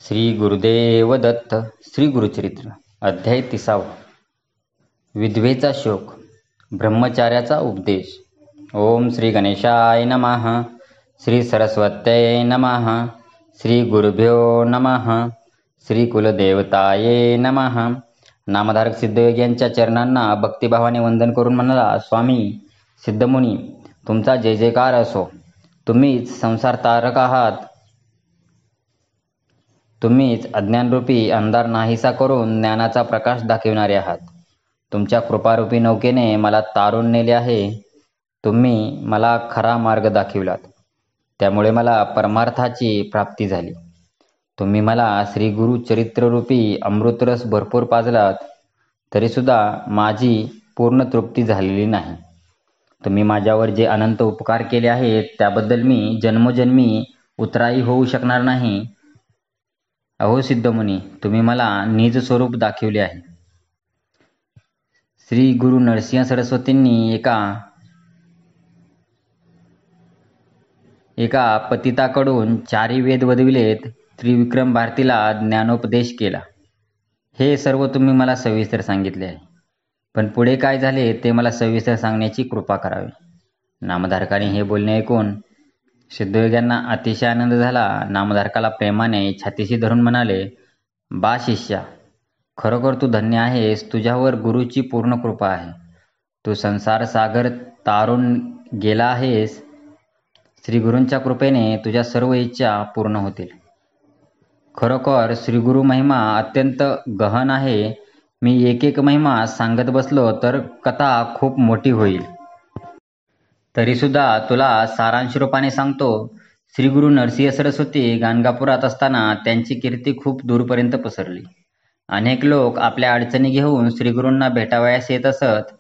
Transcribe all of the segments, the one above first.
श्री गुरुदेव दत्त. श्री गुरुचरित्र अध्याय 30. विधवेचा शोक. ब्रह्मचार्याचा उपदेश. ओम श्री गणेशाय नमः. श्री सरस्वत्यै नमः. श्री गुरुभ्यो नमः. श्री कुलदेवताये नमः. नामधारक सिद्धयोगी यांच्या चरणांना भक्तिभावाने वंदन करून म्हणाला, स्वामी सिद्धमुनी, तुमचा जय जयकार असो. तुम्हीच संसार तारक आहात. तुम्हीच अज्ञानरूपी अंधार नाहीसा करून ज्ञानाचा प्रकाश दाखविणारे आहात. तुमच्या कृपारूपी नौकेने मला तारून नेले आहे. तुम्ही मला खरा मार्ग दाखविलात, त्यामुळे मला परमार्थाची प्राप्ती झाली. तुम्ही मला श्री गुरु चरित्ररूपी अमृतरस भरपूर पाजलात, तरीसुद्धा माझी पूर्ण तृप्ती झालेली नाही. तुम्ही माझ्यावर जे अनंत उपकार केले आहेत त्याबद्दल मी जन्मोजन्मी उतराई होऊ शकणार नाही. अहो सिद्धमुनी, तुम्ही मला निज स्वरूप दाखविले आहे. श्री गुरु नरसिंह सरस्वतींनी एका पतिताकडून 4 वेद वदविलेत. त्रिविक्रम भारतीला ज्ञानोपदेश केला. हे सर्व तुम्ही मला सविस्तर सांगितले आहे, पण पुढे काय झाले ते मला सविस्तर सांगण्याची कृपा करावी. नामधारकाने हे बोलणे ऐकून सिद्धयोग्यांना अतिशय आनंद झाला. नामधारकाला प्रेमाने छातीशी धरून म्हणाले, बा शिष्या, खरोखर तू धन्य आहेस. तुझ्यावर गुरुची पूर्ण कृपा आहे. तू संसार सागर तारून गेला आहेस. श्री गुरूंच्या कृपेने तुझ्या सर्व इच्छा पूर्ण होतील. खरोखर श्री गुरु महिमा अत्यंत गहन आहे. मी एक एक महिमा सांगत बसलो तर कथा खूप मोठी होईल. तरीसुद्धा तुला सारांश रूपाने सांगतो. श्री गुरु नरसिंह सरस्वती गाणगापुरात असताना त्यांची कीर्ती खूप दूरपर्यंत पसरली. अनेक लोक आपल्या अडचणी घेऊन श्रीगुरूंना भेटावयास येत असत.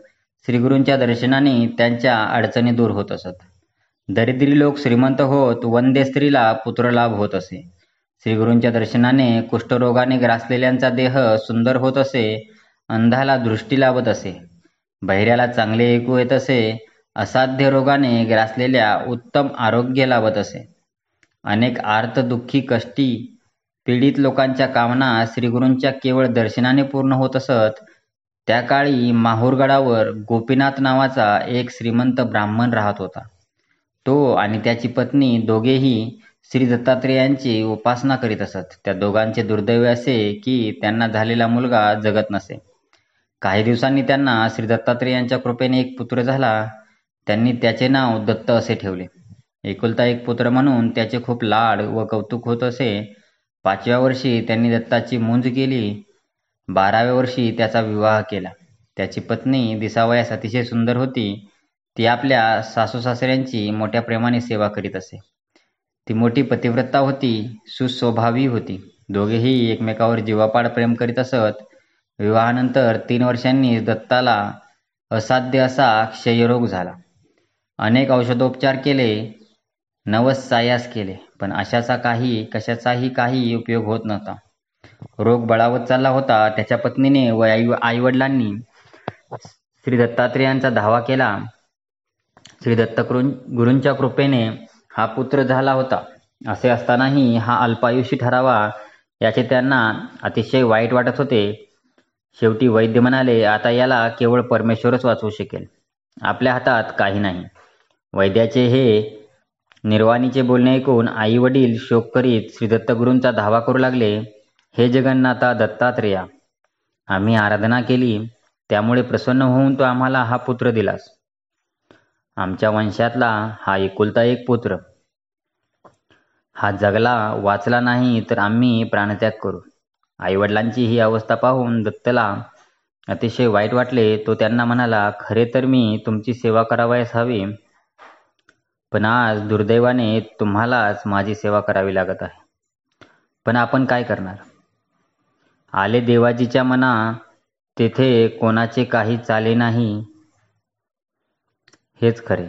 श्रीगुरूंच्या दर्शनाने त्यांच्या अडचणी दूर होत असत. दरिद्री लोक श्रीमंत होत, वंद्य स्त्रीला पुत्रलाभ होत असे. श्रीगुरूंच्या दर्शनाने कुष्ठरोगाने ग्रासलेल्यांचा देह सुंदर होत असे. अंधाला दृष्टी लाभत असे. बहिऱ्याला चांगले ऐकू येत असे. असाध्य रोगाने ग्रासलेल्या उत्तम आरोग्य लाभत असे. अनेक आर्त, दुःखी, कष्टी, पीडित लोकांच्या कामना श्रीगुरूंच्या केवळ दर्शनाने पूर्ण होत असत. त्या काळी माहूरगडावर गोपीनाथ नावाचा एक श्रीमंत ब्राह्मण राहत होता. तो आणि त्याची पत्नी दोघेही श्री दत्तात्रेयांची उपासना करीत असत. त्या दोघांचे दुर्दैव असे की त्यांना झालेला मुलगा जगत नसे. काही दिवसांनी त्यांना श्री दत्तात्रेयांच्या कृपेने एक पुत्र झाला. त्यांनी त्याचे नाव दत्त असे ठेवले. एकुलता एक पुत्र म्हणून त्याचे खूप लाड व कौतुक होत असे. 5व्या वर्षी त्यांनी दत्ताची मुंज केली. 12व्या वर्षी त्याचा विवाह केला. त्याची पत्नी दिसावयास अतिशय सुंदर होती. ती आपल्या सासू सासऱ्यांची मोठ्या प्रेमाने सेवा करीत असे. ती मोठी पतिव्रता होती, सुस्वभावी होती. दोघेही एकमेकावर जीवापाड प्रेम करीत असत. विवाहानंतर 3 वर्षांनी दत्ताला असाध्य असा क्षयरोग झाला. अनेक औषधोपचार केले, नवस सायास केले, पण कशाचाही काही उपयोग होत नव्हता. रोग बळावत चालला होता. त्याच्या पत्नीने व आईवडिलांनी श्री दत्तात्रेयांचा धावा केला. श्री गुरूंच्या कृपेने हा पुत्र झाला होता. असे असतानाही हा अल्पायुषी ठरावा याचे त्यांना अतिशय वाईट वाटत होते. शेवटी वैद्य म्हणाले, आता याला केवळ परमेश्वरच वाचवू शकेल. आपल्या हातात काही नाही. वैद्याचे हे निर्वाणीचे बोलणे ऐकून आई वडील शोक करीत श्री दत्तगुरूंचा धावा करू लागले. हे जगन्नाथा दत्तात्रेया, आम्ही आराधना केली, त्यामुळे प्रसन्न होऊन तो आम्हाला हा पुत्र दिलास. आमच्या वंशातला हा एकुलता एक पुत्र. हा जगला वाचला नाही तर आम्ही प्राणत्याग करू. आईवडिलांची ही अवस्था पाहून दत्तला अतिशय वाईट वाटले. तो त्यांना म्हणाला, खरे तर मी तुमची सेवा करावयास हवी, पण आज दुर्दैवाने तुम्हालाच माझी सेवा करावी लागत आहे. पण आपण काय करणार? आले देवाजीच्या मना, तेथे कोणाचे काही चाले नाही. हेच खरे.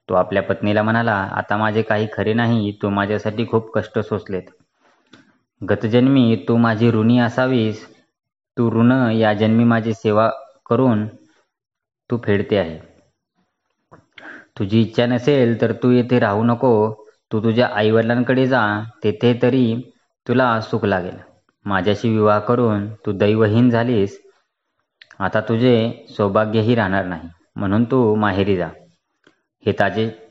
तो आपल्या पत्नीला म्हणाला, आता माझे काही खरे नाही. तू माझ्यासाठी खूप कष्ट सोसलेत. गतजन्मी तू माझी ऋणी असावीस. तू ऋण या जन्मी माझी सेवा करून तू फेडते आहे. तुझी इच्छा नसेल तर तू येथे राहू नको. तू तुझ्या आईवडिलांकडे जा. तेथे तरी तुला सुख लागेल. माझ्याशी विवाह करून तू दैवहीन झालीस. आता तुझे सौभाग्यही राहणार नाही, म्हणून तू माहेरी जा. हे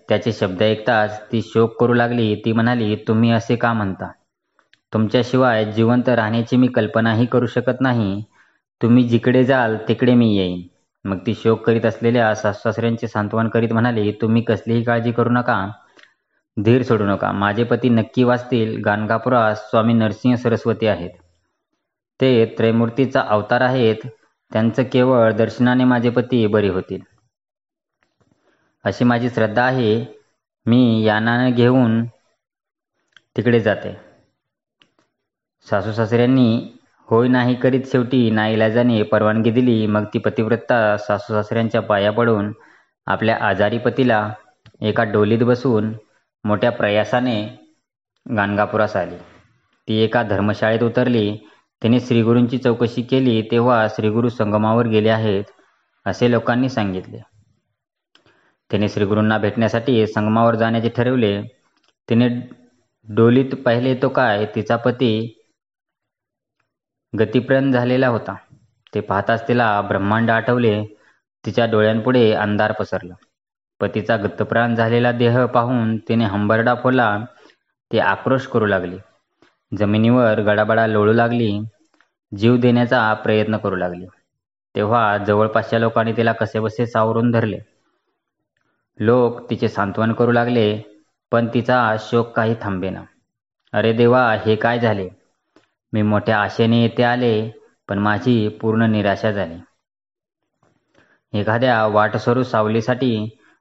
त्याचे शब्द ऐकताच ती शोक करू लागली. ती म्हणाली, तुम्ही असे का म्हणता? तुमच्याशिवाय जिवंत राहण्याची मी कल्पनाही करू शकत नाही. तुम्ही जिकडे जाल तिकडे मी येईन. मग ती शोक करीत असलेल्या सासू-सासऱ्यांचे सांत्वन करीत म्हणाली, तुम्ही कसलीही काळजी करू नका, धीर सोडू नका. माझे पती नक्की वाचतील. गाणगापुरात स्वामी नरसिंह सरस्वती आहेत. ते त्रयमूर्तीचा अवतार आहेत. त्यांचं केवळ दर्शनाने माझे पती बरे होतील, अशी माझी श्रद्धा आहे. मी यानाने घेऊन तिकडे जाते. सासू-सासऱ्यांनी होय नाही करीत शेवटी नाईलाजाने परवानगी दिली. मग ती पतिव्रता सासू-सासऱ्यांच्या पाया पडून आपल्या आजारी पतीला एका डोलीत बसून मोठ्या प्रयासाने गाणगापुरास आली. ती एका धर्मशाळेत उतरली. तिने श्रीगुरूंची चौकशी केली तेव्हा श्रीगुरू संगमावर गेले आहेत असे लोकांनी सांगितले. तिने श्रीगुरूंना भेटण्यासाठी संगमावर जाण्याचे ठरवले. तिने डोलीत पाहिले तो काय, तिचा पती गतिप्रन झालेला होता. ते पाहताच तिला ब्रह्मांड आठवले. तिच्या डोळ्यांपुढे अंधार पसरला. पतीचा गतप्राण झालेला देह पाहून तिने हंबरडा फोडला. ती आक्रोश करू लागली. जमिनीवर गडाबडा लोळू लागली. जीव देण्याचा प्रयत्न करू लागली. तेव्हा जवळपासच्या लोकांनी तिला कसेबसे सावरून धरले. लोक तिचे सांत्वन करू लागले, पण तिचा शोक काही थांबेना. अरे देवा, हे काय झाले? मी मोठ्या आशेने येथे आले, पण माझी पूर्ण निराशा झाली. एखाद्या वाटसरू सावलीसाठी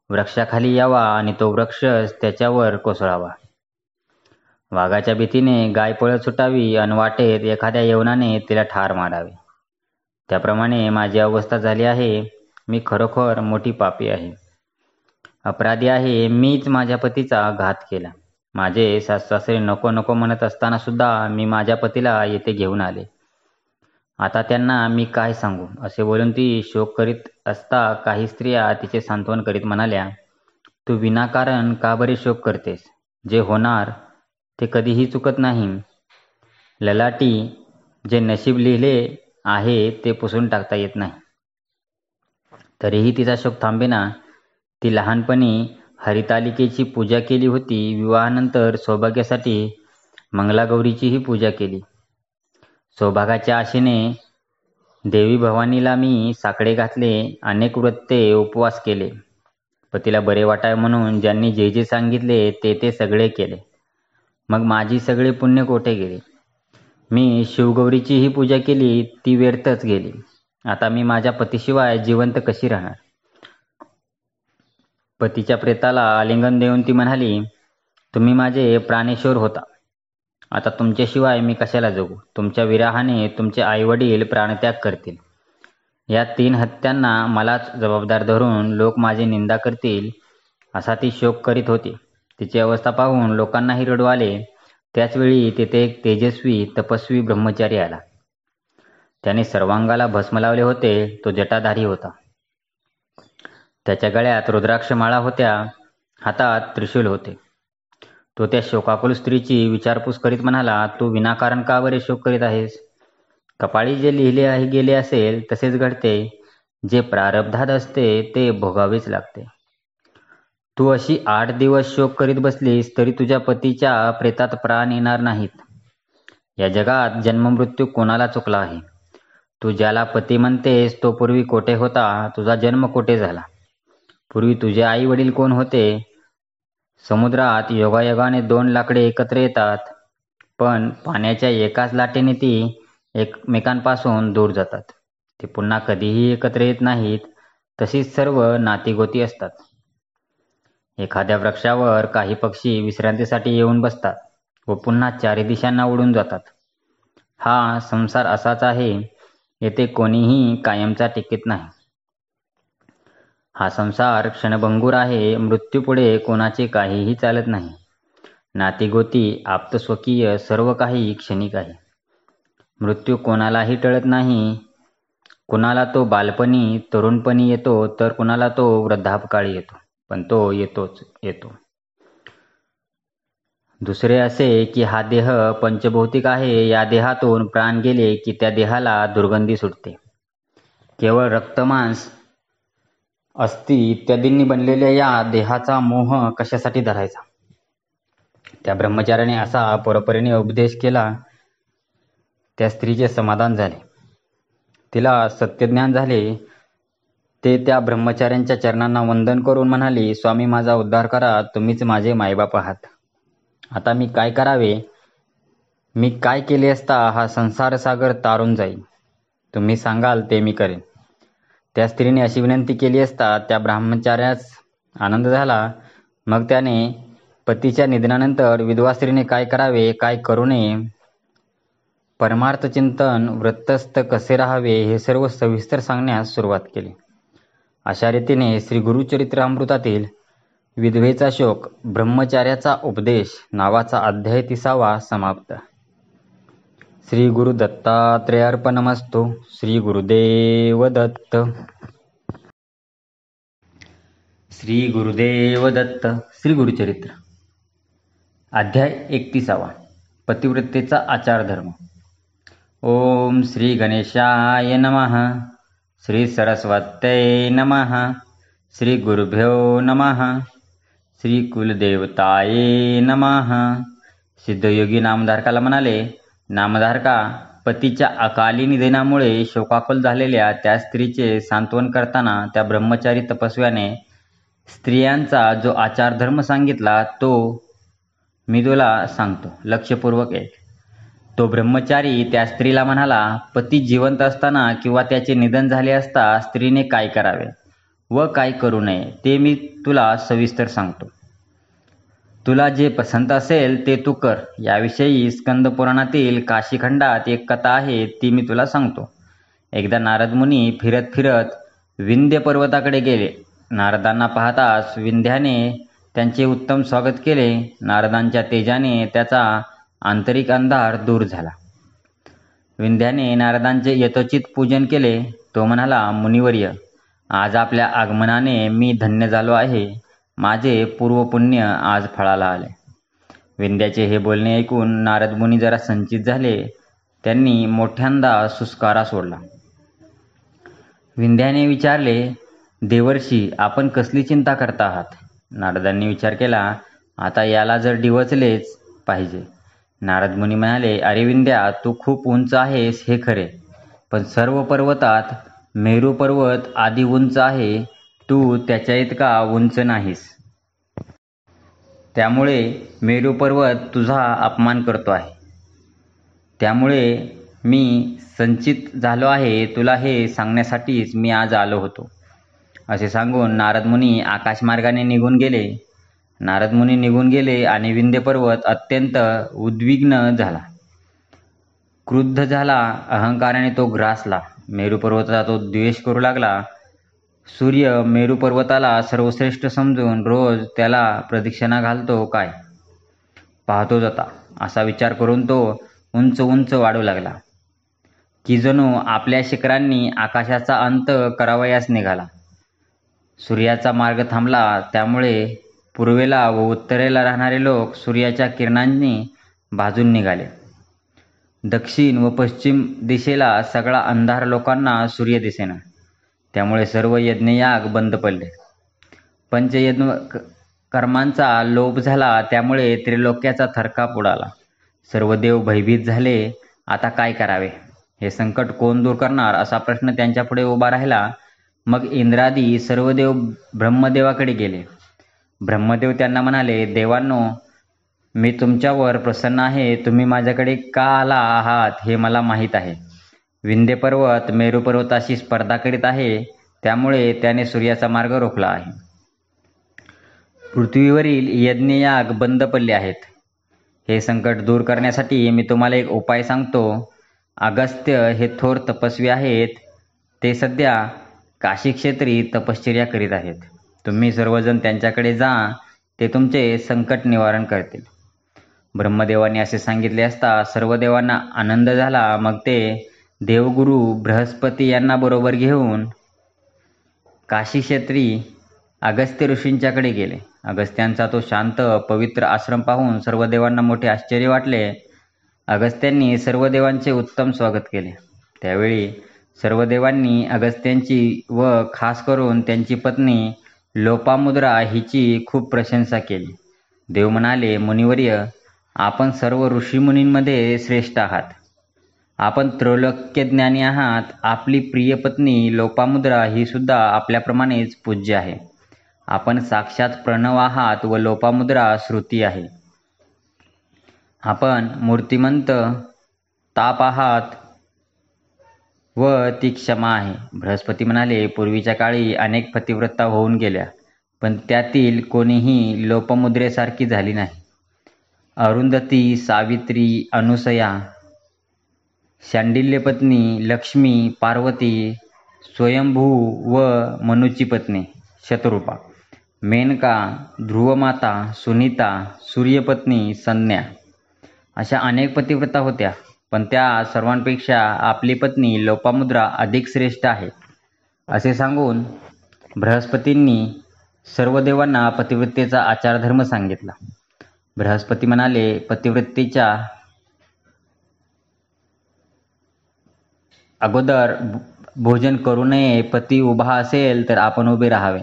वृक्षाखाली यावा आणि तो वृक्ष त्याच्यावर कोसळावा. वाघाच्या भीतीने गाय पळत सुटावी आणि वाटेत एखाद्या यवनाने तिला ठार मारावे. त्याप्रमाणे माझी अवस्था झाली आहे. मी खरोखर मोठी पापी आहे, अपराधी आहे. मीच माझ्या पतीचा घात केला. माझे सासू-सासरे नको नको म्हणत असताना सुद्धा मी माझ्या पतीला येथे घेऊन आले. आता त्यांना मी काय सांगू? असे बोलून ती शोक करीत असता काही स्त्रिया तिचे सांत्वन करीत म्हणाल्या, तू विनाकारण का बरे शोक करतेस? जे होणार ते कधीही चुकत नाही. ललाटी जे नशीब लिहिले आहे ते पुसून टाकता येत नाही. तरीही तिचा शोक थांबेना. ती लहानपणी हरितालिकेची पूजा केली होती. विवाहानंतर सौभाग्यासाठी मंगलागौरीचीही पूजा केली. सौभागाच्या आशेने देवी भवानीला मी साकडे घातले. अनेक व्रते उपवास केले. पतीला बरे वाटावे म्हणून ज्यांनी जे जे सांगितले ते सगळे केले. मग माझी सगळे पुण्य कोठे गेले? मी शिवगौरीचीही पूजा केली, ती व्यर्थच गेली. आता मी माझ्या पतीशिवाय जिवंत कशी राहणार? पतीच्या प्रेताला आलिंगन देऊन ती म्हणाली, तुम्ही माझे प्राणेश्वर होता. आता तुमच्याशिवाय मी कशाला जगू? तुमच्या विरहाने तुमचे आईवडील प्राणत्याग करतील. या 3 हत्यांना मलाच जबाबदार धरून लोक माझी निंदा करतील, असा ती शोक करीत होती. तिची अवस्था पाहून लोकांनाही रडू आले. त्याचवेळी तेथे एक तेजस्वी तपस्वी ब्रह्मचारी आला. त्याने सर्वांगाला भस्म लावले होते. तो जटाधारी होता. त्याच्या गळ्यात रुद्राक्ष माळा होत्या. हातात त्रिशूल होते. तो त्या शोकाकुल स्त्रीची विचारपूस करीत म्हणाला, तू विनाकारण का बरे शोक करीत आहेस? कपाळी जे लिहिले गेले असेल तसेच घडते. जे प्रारब्धात असते ते भोगावेच लागते. तू अशी 8 दिवस शोक करीत बसलीस तरी तुझ्या पतीच्या प्रेतात प्राण येणार नाहीत. या जगात जन्ममृत्यू कोणाला चुकला आहे? तू ज्याला पती म्हणतेस तो पूर्वी कोठे होता? तुझा जन्म कोठे झाला? पूर्वी तुझे आई वडील कोण होते? समुद्रात योगायोगाने 2 लाकडे एकत्र येतात, पण पाण्याच्या एकाच लाटेने ती एकमेकांपासून दूर जातात. ते पुन्हा कधीही एकत्र येत नाहीत. तशीच सर्व नातीगोती असतात. एखाद्या वृक्षावर काही पक्षी विश्रांतीसाठी येऊन बसतात व पुन्हा 4 दिशांना उडून जातात. हा संसार असाच आहे. येथे कोणीही कायमचा टिकत नाही. हा संसार क्षणभंगूर आहे. मृत्यूपुढे कोणाचे काहीही चालत नाही. नातीगोती आप्तस्वकीय सर्व काही क्षणिक आहे. मृत्यू कोणालाही टळत नाही. कुणाला तो बालपणी तरुणपणी येतो तर कुणाला तो वृद्धापकाळी येतो, पण तो येतोच येतो. दुसरे असे की हा देह पंचभौतिक आहे. या देहातून प्राण गेले की त्या देहाला दुर्गंधी सुटते. केवळ रक्तमांस अस्थि इत्यादींनी बनलेल्या या देहाचा मोह कशासाठी धरायचा. त्या ब्रह्मचार्याने असा परपरीने उपदेश केला. त्या स्त्रीचे समाधान झाले. तिला सत्यज्ञान झाले. ते त्या ब्रह्मचार्यांच्या चरणांना वंदन करून म्हणाली, स्वामी माझा उद्धार करा, तुम्हीच माझे मायबाप आहात. आता मी काय करावे. मी काय केले असता हा संसार सागर तारून जाईल. तुम्ही सांगाल ते मी करेन. त्या स्त्रीने अशी विनंती केली असता त्या ब्रह्मचार्यास आनंद झाला. मग त्याने पतीच्या निधनानंतर विधवा स्त्रीने काय करावे, काय करू नये, परमार्थ चिंतन, व्रतस्थ कसे राहावे हे सर्व सविस्तर सांगण्यास सुरुवात केली. अशा रीतीने श्री गुरुचरित्रामृतातील विधवेचा शोक ब्रह्मचार्याचा उपदेश नावाचा अध्याय 30वा समाप्त. श्री गुरु दत्तात्रेयार्पणमस्तु. श्री गुरुदेव दत्त. श्री गुरुदेव दत्त. श्री गुरुचरित्र अध्याय 31वा. पतिव्रतेचा आचारधर्म. ओम श्री गणेशाय नमः. श्री सरस्वत्यै नमः. श्री गुरुभ्यो नमः. श्री कुलदेवताये नमः. सिद्धयोगी नामधारकाला म्हणाले, नामधारका, पतीच्या अकाली निधनामुळे शोकाकुल झालेल्या त्या स्त्रीचे सांत्वन करताना त्या ब्रह्मचारी तपस्व्याने स्त्रियांचा जो आचारधर्म सांगितला तो मी तुला सांगतो. लक्षपूर्वक ऐक. तो ब्रह्मचारी त्या स्त्रीला म्हणाला, पती जिवंत असताना किंवा त्याचे निधन झाले असता स्त्रीने काय करावे व काय करू नये ते मी तुला सविस्तर सांगतो. तुला जे पसंत असेल ते तू कर. याविषयी स्कंद पुराणातील काशीखंडात एक कथा आहे, ती मी तुला सांगतो. एकदा नारद मुनी फिरत फिरत विंध्य पर्वताकडे गेले. नारदांना पाहताच विंध्याने त्यांचे उत्तम स्वागत केले. नारदांच्या तेजाने त्याचा आंतरिक अंधार दूर झाला. विंध्याने नारदांचे यथोचित पूजन केले. तो म्हणाला, मुनिवर्य, आज आपल्या आगमनाने मी धन्य झालो आहे. माझे पूर्वपुण्य आज फळाला आले. विंध्याचे हे बोलणे ऐकून नारद मुनी जरा संचित झाले. त्यांनी मोठ्यांदा सुस्कारा सोडला. विंध्याने विचारले, देवर्षी, आपण कसली चिंता करता आहात. नारदांनी विचार केला, आता याला जर डिवचलेच पाहिजे. नारद मुनी म्हणाले, अरे विंध्या, तू खूप उंच आहेस हे खरे, पण सर्व पर्वतात मेरू पर्वत आधी उंच आहे. तू त्याच्या इतका उंच नाहीस. त्यामुळे मेरू पर्वत तुझा अपमान करतो आहे. त्यामुळे मी संचित झालो आहे. तुला हे सांगण्यासाठीच मी आज आलो होतो. असे सांगून नारद मुनी आकाशमार्गाने निघून गेले. नारद मुनी निघून गेले आणि विंध्य पर्वत अत्यंत उद्विग्न झाला, क्रुद्ध झाला. अहंकाराने तो ग्रासला. मेरू पर्वताचा तो द्वेष करू लागला. सूर्य मेरू पर्वताला सर्वश्रेष्ठ समजून रोज त्याला प्रदक्षिणा घालतो काय पाहतो जाता, असा विचार करून तो उंच उंच वाढू लागला की जणू आपल्या शिखरांनी आकाशाचा अंत करावयास निघाला. सूर्याचा मार्ग थांबला. त्यामुळे पूर्वेला व उत्तरेला राहणारे लोक सूर्याच्या किरणांनी भाजून निघाले. दक्षिण व पश्चिम दिशेला सगळा अंधार. लोकांना सूर्य दिसेना. त्यामुळे सर्व यज्ञयाग बंद पडले. पंचयज्ञ कर्मांचा लोप झाला. त्यामुळे त्रिलोक्याचा थरकाप उडाला. सर्व देव भयभीत झाले. आता काय करावे, हे संकट कोण दूर करणार, असा प्रश्न त्यांच्यापुढे उभा राहिला. मग इंद्रादी सर्व देव ब्रह्मदेवाकडे गेले. ब्रह्मदेव त्यांना म्हणाले, देवांनो, मी तुमच्यावर प्रसन्न आहे. तुम्ही माझ्याकडे का आला आहात हे मला माहीत आहे. विंध्य पर्वत मेरू पर्वताशी स्पर्धा करीत आहे. त्यामुळे त्याने सूर्याचा मार्ग रोखला आहे. पृथ्वीवरील यज्ञयाग बंद पडले आहेत. हे संकट दूर करण्यासाठी मी तुम्हाला एक उपाय सांगतो. अगस्त्य हे थोर तपस्वी आहेत. ते सध्या काशी क्षेत्री तपश्चर्या करीत आहेत. तुम्ही सर्वजण त्यांच्याकडे जा. ते तुमचे संकट निवारण करतील. ब्रह्मदेवाने असे सांगितले असता सर्व देवांना आनंद झाला. मग ते देवगुरु बृहस्पती यांना बरोबर घेऊन काशी क्षेत्री अगस्त्य ऋषींच्याकडे गेले. अगस्त्यांचा तो शांत पवित्र आश्रम पाहून सर्व देवांना मोठे आश्चर्य वाटले. अगस्त्यांनी सर्व देवांचे उत्तम स्वागत केले. त्यावेळी सर्व देवांनी अगस्त्यांची व खास करून त्यांची पत्नी लोपामुद्रा हिची खूप प्रशंसा केली. देव म्हणाले, मुनिवर्य, आपण सर्व ऋषीमुनींमध्ये श्रेष्ठ आहात. आपण त्रैलोक्यज्ञानी आहात. आपली प्रिय पत्नी लोपामुद्रा ही सुद्धा आपल्याप्रमाणेच पूज्य आहे. आपण साक्षात प्रणव आहात व लोपामुद्रा श्रुती आहे. आपण मूर्तिमंत ताप आहात व ती क्षमा आहे. बृहस्पती म्हणाले, पूर्वीच्या काळी अनेक पतिव्रता होऊन गेल्या, पण त्यातील कोणीही लोपमुद्रेसारखी झाली नाही. अरुंधती, सावित्री, अनुसया, शांडिल्यपत्नी, लक्ष्मी, पार्वती, स्वयंभू व मनुची पत्नी शतरूपा, मेनका, ध्रुवमाता, सुनीता, सूर्यपत्नी, संज्ञा अशा अनेक पतिव्रता होत्या, पण त्या सर्वांपेक्षा आपली पत्नी लोपामुद्रा अधिक श्रेष्ठ आहे. असे सांगून बृहस्पतींनी सर्व देवांना पतिव्रतेचा आचारधर्म सांगितला. बृहस्पती म्हणाले, पतिव्रतेच्या अगोदर भोजन करू नये. पती उभा असेल तर आपण उभे राहावे.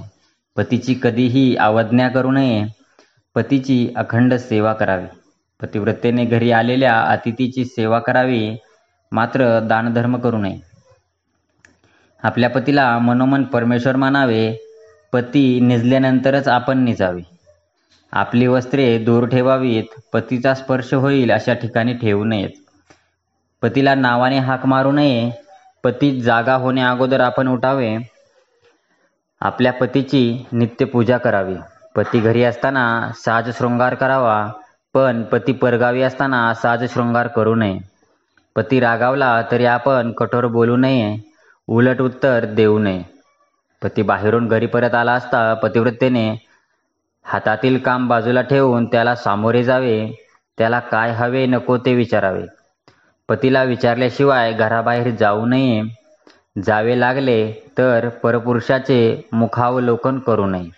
पतीची कधीही अवज्ञा करू नये. पतीची अखंड सेवा करावी. पतिव्रतेने घरी आलेल्या अतिथीची सेवा करावी, मात्र दानधर्म करू नये. आपल्या पतीला मनोमन परमेश्वर मानावे. पती निजल्यानंतरच आपण निजावे. आपली वस्त्रे दूर ठेवावीत. पतीचा स्पर्श होईल अशा ठिकाणी ठेवू नयेत. पतीला नावाने हाक मारू नये. पती जागा होण्या अगोदर आपण उठावे. आपल्या पतीची नित्य पूजा करावी. पती घरी असताना साज शृंगार करावा, पण पती परगावी असताना साज शृंगार करू नये. पती रागावला तरी आपण कठोर बोलू नये, उलट उत्तर देऊ नये. पती बाहेरून घरी परत आला असता पतिव्रतेने हातातील काम बाजूला ठेवून त्याला सामोरे जावे. त्याला काय हवे नको ते विचारावे. पतीला विचारल्याशिवाय घराबाहेर जाऊ नये. जावे लागले तर परपुरुषाचे मुखावलोकन करू नये.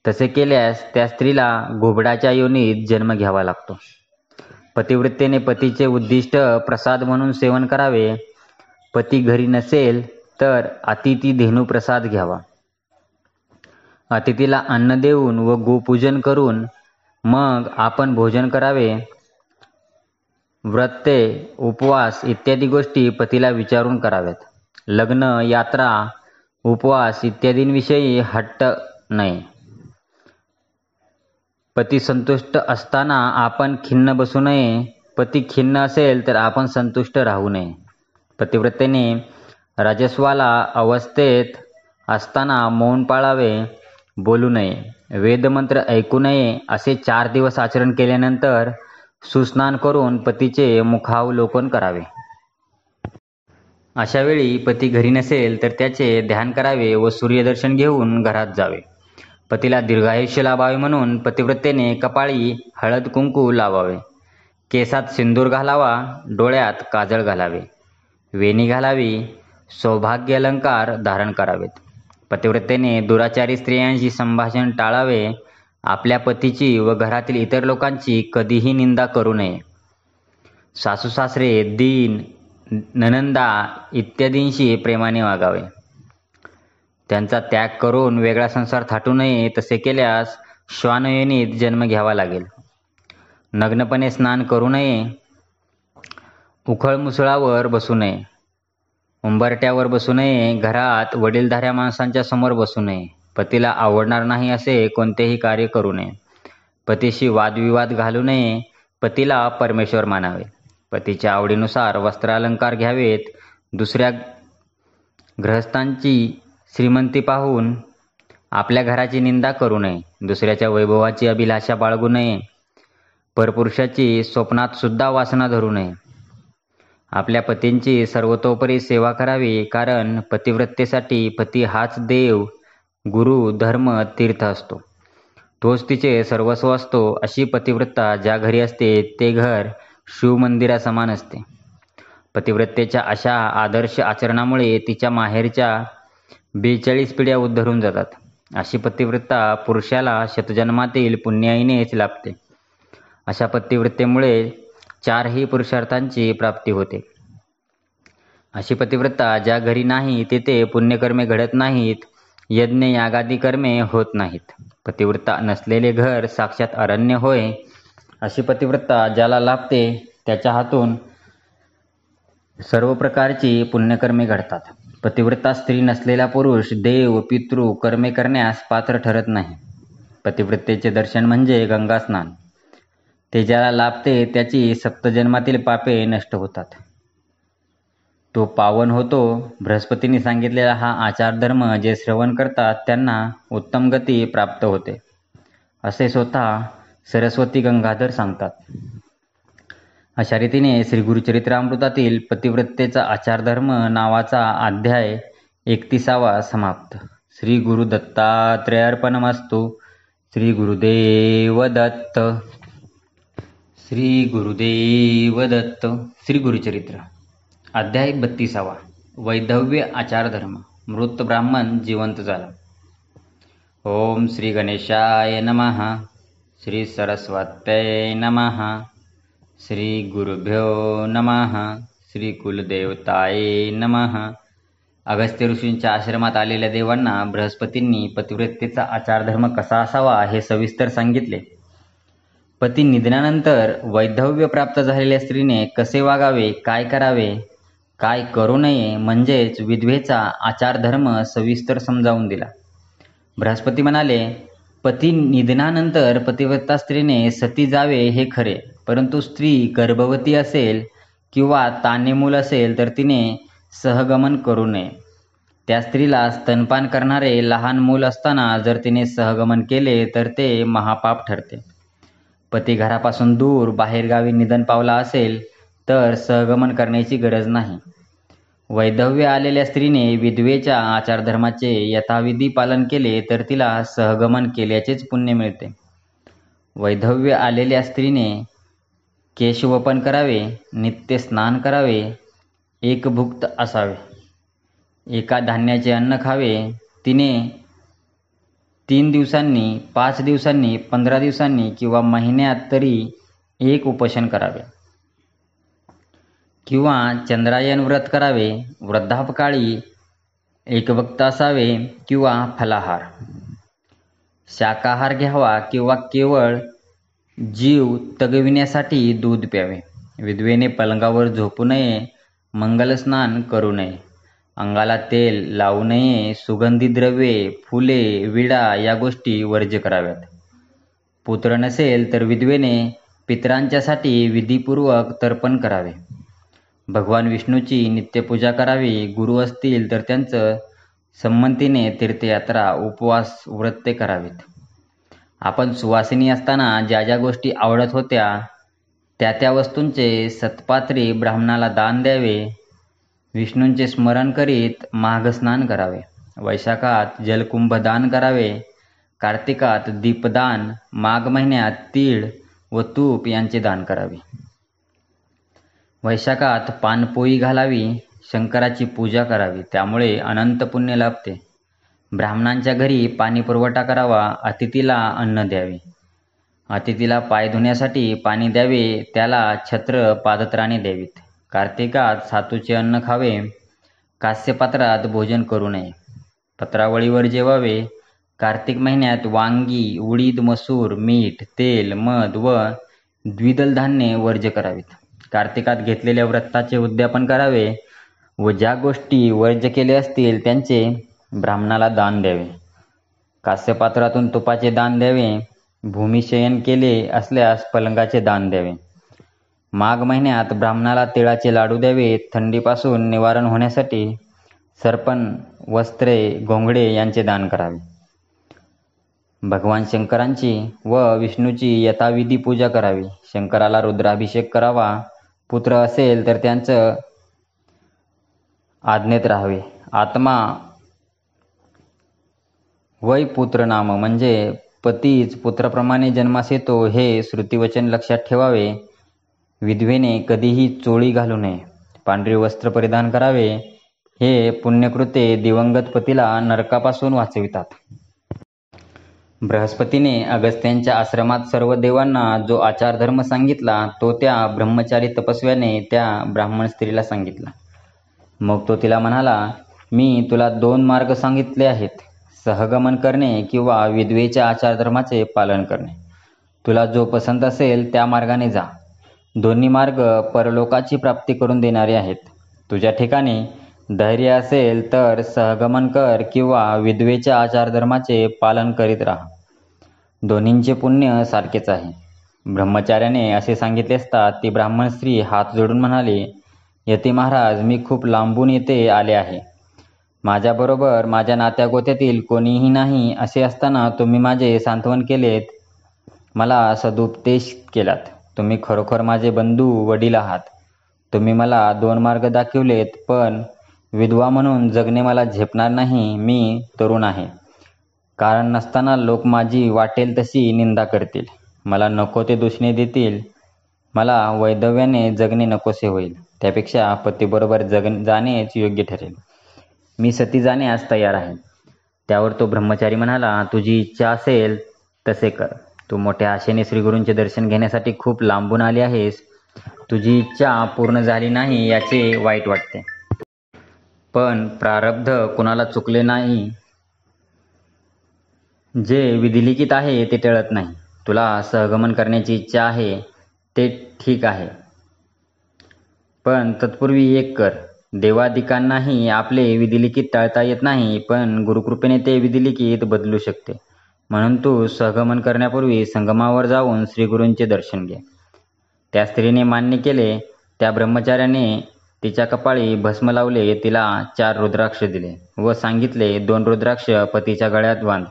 तसे केल्यास त्या स्त्रीला घुबडाच्या योनीत जन्म घ्यावा लागतो. पतिव्रतेने पतीचे उद्दिष्ट प्रसाद म्हणून सेवन करावे. पती घरी नसेल तर अतिथी धेनू प्रसाद घ्यावा. अतिथीला अन्न देऊन व गोपूजन करून मग आपण भोजन करावे. व्रते, उपवास इत्यादी गोष्टी पतीला विचारून कराव्यात. लग्न, यात्रा, उपवास इत्यादींविषयी हट्ट नाही. पती संतुष्ट असताना आपण खिन्न बसू नये. पती खिन्न असेल तर आपण संतुष्ट राहू नये. पतिव्रतेने रजस्वाला अवस्थेत असताना मौन पाळावे, बोलू नये, वेदमंत्र ऐकू नये. असे 4 दिवस आचरण केल्यानंतर सुस्नान करून पतीचे मुखावलोकन करावे. अशा वेळी पती घरी नसेल तर त्याचे ध्यान करावे व सूर्यदर्शन घेऊन घरात जावे. पतीला दीर्घायुष्य लाभावे म्हणून पतिव्रतेने कपाळी हळद कुंकू लावावे. केसात सिंदूर घालावा. डोळ्यात काजळ घालावे. वेणी घालावी. सौभाग्य अलंकार धारण करावेत. पतिव्रतेने दुराचारी स्त्रियांशी संभाषण टाळावे. आपल्या पतीची व घरातील इतर लोकांची कधीही निंदा करू नये. सासूसासरे, दीन, ननंदा इत्यादींशी प्रेमाने वागावे. त्यांचा त्याग करून वेगळा संसार थाटू नये. तसे केल्यास श्वानयोनीत जन्म घ्यावा लागेल. नग्नपणे स्नान करू नये. उखळमुसळावर बसू नये. उंबरट्यावर बसू नये. घरात वडीलधाऱ्या माणसांच्या समोर बसू नये. पतीला आवडणार नाही असे कोणतेही कार्य करू नये. पतीशी वादविवाद घालू नये. पतीला परमेश्वर मानावे. पतीच्या आवडीनुसार वस्त्रालंकार घ्यावेत. दुसऱ्या गृहस्थांची श्रीमंती पाहून आपल्या घराची निंदा करू नये. दुसऱ्याच्या वैभवाची अभिलाषा बाळगू नये. परपुरुषाची स्वप्नात सुद्धा वासना धरू नये. आपल्या पतींची सर्वतोपरी सेवा करावी, कारण पतिव्रतेसाठी पती हाच देव, गुरु, धर्म, तीर्थ असतो. तोच तिचे सर्वस्व असतो. अशी पतिव्रता ज्या घरी असते ते घर शिवमंदिरासमान असते. पतिव्रतेच्या अशा आदर्श आचरणामुळे तिच्या माहेरच्या 42 पिढ्या उद्धरून जातात. अशी पतिव्रता पुरुषाला शतजन्मातील पुण्याईनेच लाभते. अशा पतिव्रतेमुळे चारही पुरुषार्थांची प्राप्ती होते. अशी पतिव्रता ज्या घरी नाही तेथे पुण्यकर्मे घडत नाहीत, यज्ञ यागादी कर्मे होत नाहीत. पतिव्रता नसलेले घर साक्षात अरण्य होय. अशी पतिव्रता ज्याला लाभते त्याच्या हातून सर्व प्रकारची पुण्यकर्मे घडतात. पतिव्रता स्त्री नसलेला पुरुष देव पितृ कर्मे करण्यास पात्र ठरत नाही. पतिव्रतेचे दर्शन म्हणजे गंगा स्नान. ते ज्याला लाभते त्याची सप्तजन्मातील पापे नष्ट होतात. तो पावन होतो. बृहस्पतींनी सांगितलेला हा आचारधर्म जे श्रवण करतात त्यांना उत्तम गती प्राप्त होते, असे स्वतः सरस्वती गंगाधर सांगतात. अशा रीतीने श्री गुरुचरित्रामृतातील पतिव्रतेचा आचारधर्म नावाचा अध्याय 31वा समाप्त. श्री गुरु दत्तात्रेयार्पणमस्तु. श्री गुरुदेव दत्त. श्री गुरुदेव दत्त. श्री गुरुचरित्र अध्याय 32वा. वैधव्य आचारधर्म. मृत ब्राह्मण जिवंत झाला. ओम श्री गणेशाय नमः. श्री सरस्वत्यै नमः. श्री गुरुभ्यो नमः. श्री कुलदेवताये नमः. अगस्त्य ऋषींच्या आश्रमात आलेल्या देवांना बृहस्पतींनी पतिव्रतेचा आचारधर्म कसा असावा हे सविस्तर सांगितले. पती निधनानंतर वैधव्य प्राप्त झालेल्या स्त्रीने कसे वागावे, काय करावे, काय करू नये म्हणजेच विधवेचा आचारधर्म सविस्तर समजावून दिला. बृहस्पती म्हणाले, पती निधनानंतर पतिव्रता स्त्रीने सती जावे हे खरे, परंतु स्त्री गर्भवती असेल किंवा तान्हेमूल असेल तर तिने सहगमन करू नये. त्या स्त्रीला स्तनपान करणारे लहान मूल असताना जर तिने सहगमन केले तर ते महापाप ठरते. पती घरापासून दूर बाहेरगावी निधन पावला असेल तर सहगमन करण्याची गरज नाही. वैधव्य आलेल्या स्त्रीने विधवेच्या आचारधर्माचे यथाविधी पालन केले तर तिला सहगमन केल्याचेच पुण्य मिळते. वैधव्य आलेल्या स्त्रीने केशवपन करावे, नित्य स्नान करावे, एकभुक्त असावे, एका धान्याचे अन्न खावे. तिने 3 दिवसांनी, 5 दिवसांनी, 15 दिवसांनी किंवा महिन्यात तरी एक उपोषण करावे किंवा चंद्रायन व्रत करावे. वृद्धापकाळी एकभक्त असावे किंवा फलाहार, शाकाहार घ्यावा किंवा केवळ जीव तगविण्यासाठी दूध प्यावे. विधवेने पलंगावर झोपू नये, मंगलस्नान करू नये, अंगाला तेल लावू नये, सुगंधी द्रव्ये, फुले, विडा या गोष्टी वर्ज्य कराव्यात. पुत्र नसेल तर विधवेने पितरांच्यासाठी विधीपूर्वक तर्पण करावे. भगवान विष्णूची नित्यपूजा करावी. गुरु असतील तर त्यांचं संमतीने तीर्थयात्रा, उपवास, व्रते करावीत. आपण सुवासिनी असताना ज्या ज्या गोष्टी आवडत होत्या त्या त्या वस्तूंचे सत्पात्री ब्राह्मणाला दान द्यावे. विष्णूंचे स्मरण करीत माघस्नान करावे. वैशाखात जलकुंभ दान करावे. कार्तिकात दीपदान, माघ महिन्यात तीळ व तूप यांचे दान करावे. वैशाखात पानपोई घालावी. शंकराची पूजा करावी, त्यामुळे अनंत पुण्य लाभते. ब्राह्मणांच्या घरी पाणी पुरवठा करावा. अतिथीला अन्न द्यावे. अतिथीला पाय धुण्यासाठी पाणी द्यावे. त्याला छत्र पादत्राणे द्यावीत. कार्तिकात सातूचे अन्न खावे. कास्यपात्रात भोजन करू नये. पत्रावळीवर जेवावे. कार्तिक महिन्यात वांगी, उडीद, मसूर, मीठ, तेल, मध व द्विदल धान्ये वर्ज्य करावीत. कार्तिकात घेतलेल्या व्रताचे उद्यापन करावे व ज्या गोष्टी वर्ज्य केले असतील त्यांचे ब्राह्मणाला दान द्यावे. कास्यपात्रातून तुपाचे दान द्यावे. भूमिशयन केले असल्यास पलंगाचे दान द्यावे. माघ महिन्यात ब्राह्मणाला तिळाचे लाडू द्यावे. थंडीपासून निवारण होण्यासाठी सरपण, वस्त्रे, घोंगडे यांचे दान करावे. भगवान शंकरांची व विष्णूची यथाविधी पूजा करावी. शंकराला रुद्राभिषेक करावा. पुत्र असेल तर त्यांचं आज्ञेत राहावे. आत्मा वै पुत्र नाम म्हणजे पतीच पुत्राप्रमाणे जन्मास येतो हे श्रुतिवचन लक्षात ठेवावे. विधवेने कधीही चोळी घालू नये. पांढरे वस्त्र परिधान करावे. हे पुण्यकृत्ये दिवंगत पतीला नरकापासून वाचवितात. बृहस्पतीने अगस्त्यांच्या आश्रमात सर्व देवांना जो आचारधर्म सांगितला तो त्या ब्रह्मचारी तपस्व्याने त्या ब्राह्मण स्त्रीला सांगितला. मग तो तिला म्हणाला, मी तुला 2 मार्ग सांगितले आहेत, सहगमन करणे किंवा विधवेच्या आचारधर्माचे पालन करणे. तुला जो पसंत असेल त्या मार्गाने जा. दोन्ही मार्ग परलोकाची प्राप्ती करून देणारे आहेत. तुझ्या ठिकाणी धैर्य असेल तर सहगमन कर किंवा विधवेच्या आचारधर्माचे पालन करीत राहा. दोन्हींचे पुण्य सारखेच आहे. ब्रह्मचार्याने असे सांगितले असता ती ब्राह्मण स्त्री हात जोडून म्हणाली, यती महाराज, मी खूप लांबून येथे आले आहे. माझ्याबरोबर माझ्या नात्यागोत्यातील कोणीही नाही. असे असताना तुम्ही माझे सांत्वन केलेत, मला सदुपदेश केलात. तुम्ही खरोखर माझे बंधू वडील आहात. तुम्ही मला 2 मार्ग दाखविलेत, पण विधवा म्हणून जगणे मला झेपणार नाही. मी तरुण आहे. कारण नसताना लोक माझी वाटेल तशी निंदा करतील, मला नको ते दूषणे देतील. मला वैधव्याने जगणे नकोसे होईल. त्यापेक्षा पतीबरोबर जाणेच योग्य ठरेल. मी सती जाण्यास तयार आहे. त्यावर तो ब्रह्मचारी म्हणाला, तुझी इच्छा असेल तसे कर. तू मोठ्या आशेने श्रीगुरूंचे दर्शन घेण्यासाठी खूप लांबून आली आहेस. तुझी इच्छा पूर्ण झाली नाही याचे वाईट वाटते. पण प्रारब्ध कुणाला चुकले नाही. जे विधिलिखित आहे ते टळत नाही. तुला सहगमन करण्याची इच्छा आहे ते ठीक आहे, पण तत्पूर्वी एक कर. देवादिकांनाही आपले विधिलिखित टाळता येत नाही, पण गुरुकृपेने ते विधिलिखित बदलू शकते. म्हणून तू सहगमन करण्यापूर्वी संगमावर जाऊन श्रीगुरूंचे दर्शन घे. त्या स्त्रीने मान्य केले. त्या ब्रह्मचार्याने तिच्या कपाळी भस्म लावले, तिला 4 रुद्राक्ष दिले व सांगितले, 2 रुद्राक्ष पतीच्या गळ्यात बांध.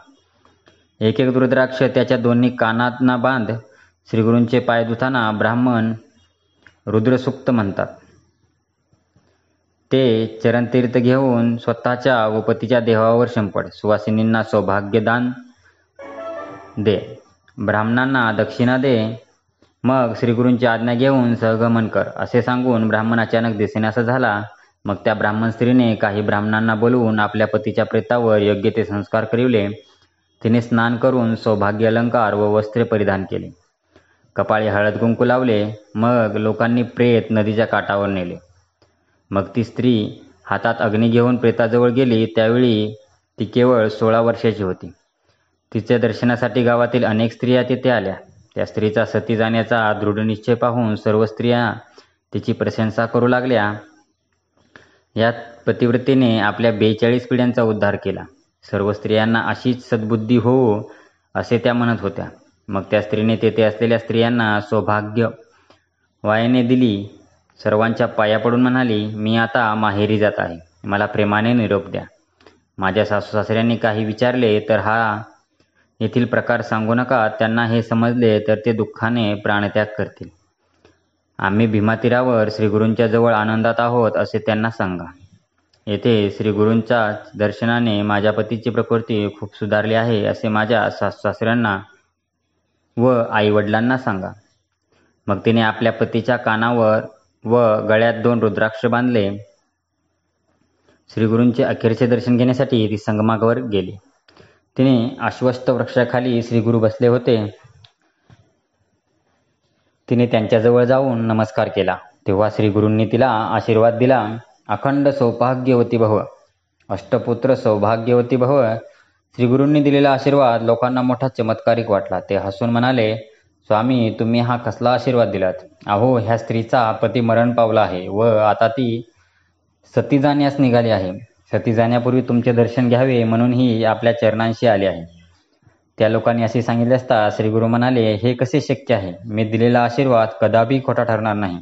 एक रुद्राक्ष त्याच्या दोन्ही कानांना बांध. श्रीगुरूंचे पाय धुताना ब्राह्मण रुद्रसूक्त म्हणतात. ते चरणतीर्थ घेऊन स्वतःच्या व पतीच्या देहावर शिंपड. सुवासिनींना सौभाग्यदान दे. ब्राह्मणांना दक्षिणा दे. मग श्रीगुरूंची आज्ञा घेऊन सहगमन कर. असे सांगून ब्राह्मण अचानक दिसेनासा झाला. मग त्या ब्राह्मण स्त्रीने काही ब्राह्मणांना बोलवून आपल्या पतीच्या प्रेतावर योग्य ते संस्कार करिवले. तिने स्नान करून सौभाग्य अलंकार व वस्त्रे परिधान केले. कपाळी हळद कुंकू लावले. मग लोकांनी प्रेत नदीच्या काठावर नेले. मग ती स्त्री हातात अग्नी घेऊन प्रेताजवळ गेली. त्यावेळी ती केवळ 16 वर्षाची होती. तिच्या दर्शनासाठी गावातील अनेक स्त्रिया तेथे आल्या. त्या स्त्रीचा सती जाण्याचा दृढ निश्चय पाहून सर्व स्त्रिया तिची प्रशंसा करू लागल्या. यात पतिव्रतेने आपल्या 42 पिढ्यांचा उद्धार केला. सर्व स्त्रियांना अशीच सद्बुद्धी हो असे त्या म्हणत होत्या. मग त्या स्त्रीने तेथे असलेल्या स्त्रियांना सौभाग्य वायने दिली. सर्वांच्या पाया पडून म्हणाली, मी आता माहेरी जात आहे. मला प्रेमाने निरोप द्या. माझ्या सासू सासऱ्यांनी काही विचारले तर हा येथील प्रकार सांगू नका. त्यांना हे समजले तर ते दुःखाने प्राणत्याग करतील. आम्ही भीमातीरावर श्रीगुरूंच्या जवळ आनंदात आहोत असे त्यांना सांगा. येथे श्रीगुरूंच्या दर्शनाने माझ्या पतीची प्रकृती खूप सुधारली आहे असे माझ्या सासू सासऱ्यांना व आईवडिलांना सांगा. मग तिने आपल्या पतीच्या कानावर व गळ्यात 2 रुद्राक्ष बांधले. श्रीगुरूंचे अखेरचे दर्शन घेण्यासाठी ती संगमावर गेली. तिने अश्वत्थ वृक्षाखाली श्रीगुरू बसले होते. तिने त्यांच्याजवळ जाऊन नमस्कार केला. तेव्हा श्रीगुरूंनी तिला आशीर्वाद दिला. अखंड सौभाग्यवती भव, अष्टपुत्र सौभाग्यवती भव. श्रीगुरूंनी दिलेला आशीर्वाद लोकांना मोठा चमत्कारिक वाटला. ते हसून म्हणाले, स्वामी, तुम्ही हा कसला आशीर्वाद दिलात? अहो, ह्या स्त्रीचा पती मरण पावला आहे व आता ती सती जाण्यास निघाली आहे. सती जाण्यापूर्वी तुमचे दर्शन घ्यावे म्हणून ही आपल्या चरणांशी आली आहे. त्या लोकांनी असे सांगितले असता श्रीगुरू म्हणाले, हे कसे शक्य आहे? मी दिलेला आशीर्वाद कदापि खोटा ठरणार नाही.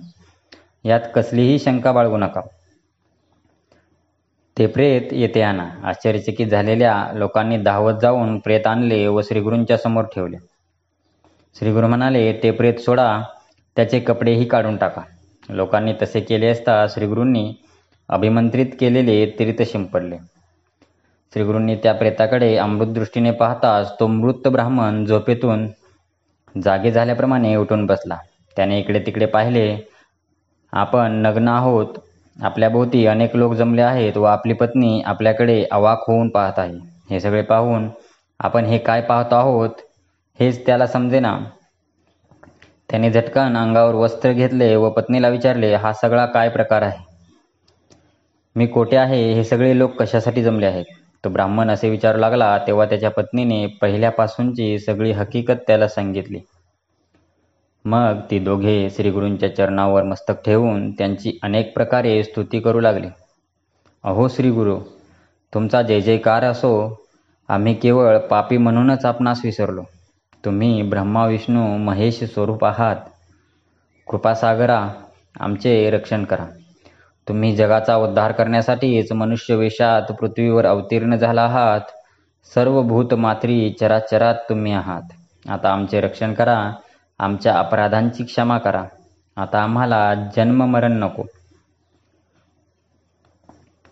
यात कसलीही शंका बाळगू नका. ते प्रेत येथे आणा. आश्चर्यचकित झालेल्या लोकांनी धावत जाऊन प्रेत आणले व श्रीगुरूंच्या समोर ठेवले. श्रीगुरू म्हणाले, ते प्रेत सोडा, त्याचे कपडेही काढून टाका. लोकांनी तसे केले असता श्रीगुरूंनी अभिमंत्रित केलेले तीर्थ शिंपडले. श्रीगुरूंनी त्या प्रेताकडे अमृत दृष्टीने पाहताच तो मृत ब्राह्मण झोपेतून जागे झाल्याप्रमाणे उठून बसला. त्याने इकडे तिकडे पाहिले. आपण नग्न आहोत. आपल्या भोवती अनेक लोक जमले आहेत व आपली पत्नी आपल्याकडे अवाक होऊन पाहत आहे. हे सगळे पाहून आपण हे काय पाहतो आहोत हेच त्याला समजेना. त्याने झटकन अंगावर वस्त्र घेतले व पत्नीला विचारले, हा सगळा काय प्रकार आहे? मी कोठे आहे? हे सगळे लोक कशासाठी जमले आहेत? तो ब्राह्मण असे विचारू लागला तेव्हा त्याच्या पत्नीने पहिल्यापासूनची सगळी हकीकत त्याला सांगितली. मग ती दोघे श्रीगुरूंच्या चरणावर मस्तक ठेवून त्यांची अनेक प्रकारे स्तुती करू लागली. अहो श्रीगुरू, तुमचा जय जयकार असो. आम्ही केवळ पापी म्हणूनच आपणास विसरलो. तुम्ही ब्रह्मा विष्णू महेश स्वरूप आहात. कृपासागरा, आमचे रक्षण करा. तुम्ही जगाचा उद्धार करण्यासाठीच मनुष्य वेशात पृथ्वीवर अवतीर्ण झाला आहात. सर्व भूत मात्री चराचरात तुम्ही आहात. आता आमचे रक्षण करा. आमच्या अपराधांची क्षमा करा. आता आम्हाला जन्म मरण नको.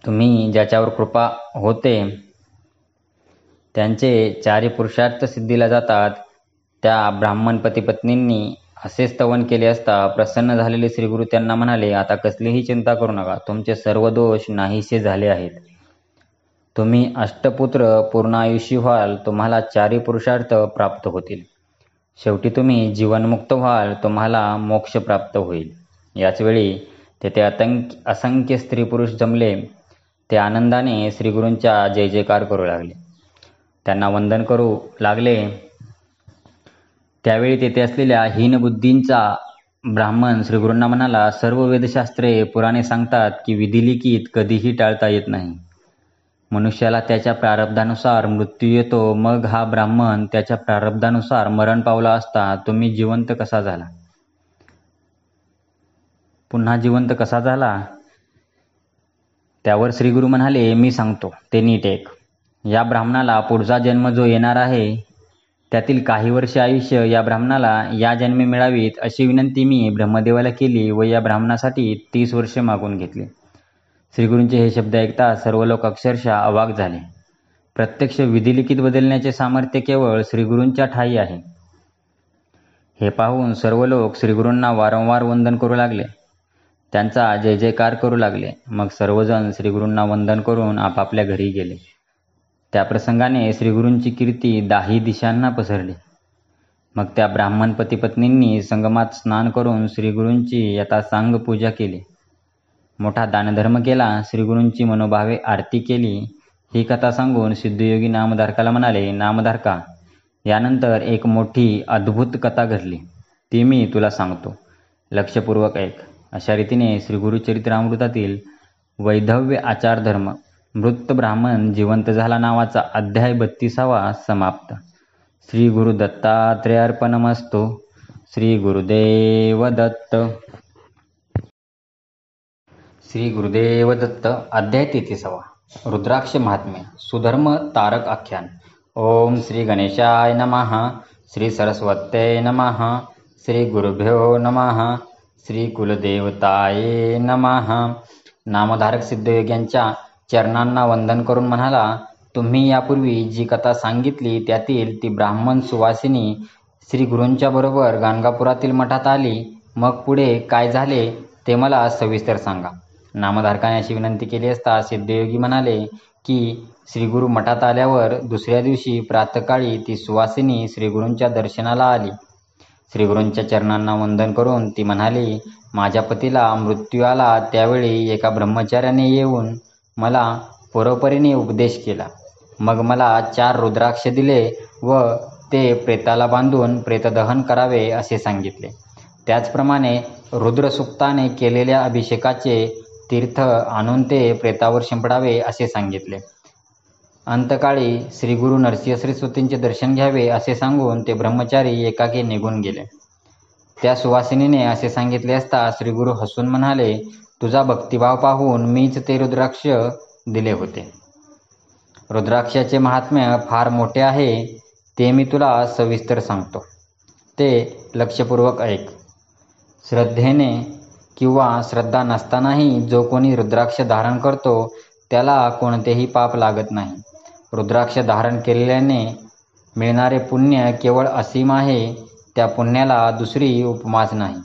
तुम्ही ज्याच्यावर कृपा होते त्यांचे चारी पुरुषार्थ सिद्धीला जातात. त्या ब्राह्मण पती पत्नींनी असे स्तवन केले असता प्रसन्न झालेले श्रीगुरू त्यांना म्हणाले, आता कसलीही चिंता करू नका. तुमचे सर्व दोष नाहीसे झाले आहेत. तुम्ही अष्टपुत्र पूर्णायुषी व्हाल. तुम्हाला चारी पुरुषार्थ प्राप्त होतील. शेवटी तुम्ही जीवनमुक्त व्हाल. तुम्हाला मोक्ष प्राप्त होईल. याचवेळी तेथे असंख्य स्त्री पुरुष जमले. ते आनंदाने श्रीगुरूंचा जय जयकार करू लागले. त्यांना वंदन करू लागले. त्यावेळी तेथे असलेल्या हीनबुद्धींचा ब्राह्मण श्रीगुरूंना म्हणाला, सर्व वेदशास्त्रे पुराणे सांगतात की विधिलिखित कधीही टाळता येत नाही. मनुष्याला त्याच्या प्रारब्धानुसार मृत्यू येतो. मग हा ब्राह्मण त्याच्या प्रारब्धानुसार मरण पावला असता तुम्ही जिवंत कसा झाला? पुन्हा जिवंत कसा झाला? त्यावर श्रीगुरू म्हणाले, मी सांगतो, ते नीट ऐक. या ब्राह्मणाला पुढचा जन्म जो येणार आहे त्यातील काही वर्षे आयुष्य या ब्राह्मणाला या जन्मी मिळावीत अशी विनंती मी ब्रह्मदेवाला केली व या ब्राह्मणासाठी 30 वर्षे मागून घेतली. श्रीगुरूंचे हे शब्द ऐकता सर्व लोक अक्षरशः अवाक झाले. प्रत्यक्ष विधिलिखित बदलण्याचे सामर्थ्य केवळ श्रीगुरूंच्या ठायी आहे. हे पाहून सर्व लोक श्रीगुरूंना वारंवार वंदन करू लागले. त्यांचा जय जयकार करू लागले. मग सर्वजण श्रीगुरूंना वंदन करून आपापल्या घरी गेले. त्या प्रसंगाने श्रीगुरूंची कीर्ती 10 दिशांना पसरली. मग त्या ब्राह्मण पती पत्नींनी संगमात स्नान करून श्रीगुरूंची यथासांग पूजा केली. मोठा दानधर्म केला. श्रीगुरूंची मनोभावे आरती केली. ही कथा सांगून सिद्धयोगी नामधारकाला म्हणाले, नामधारका, यानंतर एक मोठी अद्भुत कथा घडली. ती मी तुला सांगतो. लक्षपूर्वक ऐक. अशा रीतीने श्रीगुरुचरित्रामृतातील वैधव्य आचारधर्म मृत ब्राह्मण जिवंत झाला नावाचा अध्याय 32वा समाप्त. श्री गुरु दत्तात्रेयार्पणमस्तु. श्री गुरुदेव दत्त. श्री गुरुदेव दत्त. अध्याय 33वा. रुद्राक्ष महात्म्य. सुधर्म तारक आख्यान. ओम श्री गणेशाय नमः. श्री सरस्वत्यै नमः. श्री गुरुभ्यो नमः. श्री कुलदेवताये नमः. नामधारक सिद्धयोग्यांच्या चरणांना वंदन करून म्हणाला, तुम्ही यापूर्वी जी कथा सांगितली त्यातील ती ब्राह्मण सुवासिनी श्री गुरूंच्या बरोबर गाणगापुरातील मठात आली. मग पुढे काय झाले ते मला सविस्तर सांगा. नामधारकाने अशी विनंती केली असता सिद्धयोगी म्हणाले की श्रीगुरू मठात आल्यावर दुसऱ्या दिवशी प्रातःकाळी ती सुवासिनी श्रीगुरूंच्या दर्शनाला आली. श्रीगुरूंच्या चरणांना वंदन करून ती म्हणाली, माझ्या पतीला मृत्यू आला त्यावेळी एका ब्रह्मचार्याने येऊन मला परोपरीने उपदेश केला. मग मला 4 रुद्राक्ष दिले व ते प्रेताला बांधून प्रेतदहन करावे असे सांगितले. त्याचप्रमाणे रुद्रसुक्ताने केलेल्या अभिषेकाचे तीर्थ आणून ते प्रेतावर शिंपडावे असे सांगितले. अंतकाळी श्रीगुरू नरसिंहसरस्वतींचे दर्शन घ्यावे असे सांगून ते ब्रह्मचारी एकाकी निघून गेले. त्या सुवासिनीने असे सांगितले असता श्रीगुरू हसून म्हणाले, तुझा भक्तिभाव पाहून मीच ते रुद्राक्ष दिले होते. रुद्राक्षाचे महात्म्य फार मोठे आहे. ते मी तुला सविस्तर सांगतो. ते लक्षपूर्वक ऐक. श्रद्धेने किंवा श्रद्धा नसतानाही जो कोणी रुद्राक्ष धारण करतो त्याला कोणतेही पाप लागत नाही. रुद्राक्ष धारण केलेल्याने मिळणारे पुण्य केवळ असीम आहे. त्या पुण्याला दुसरी उपमाच नाही.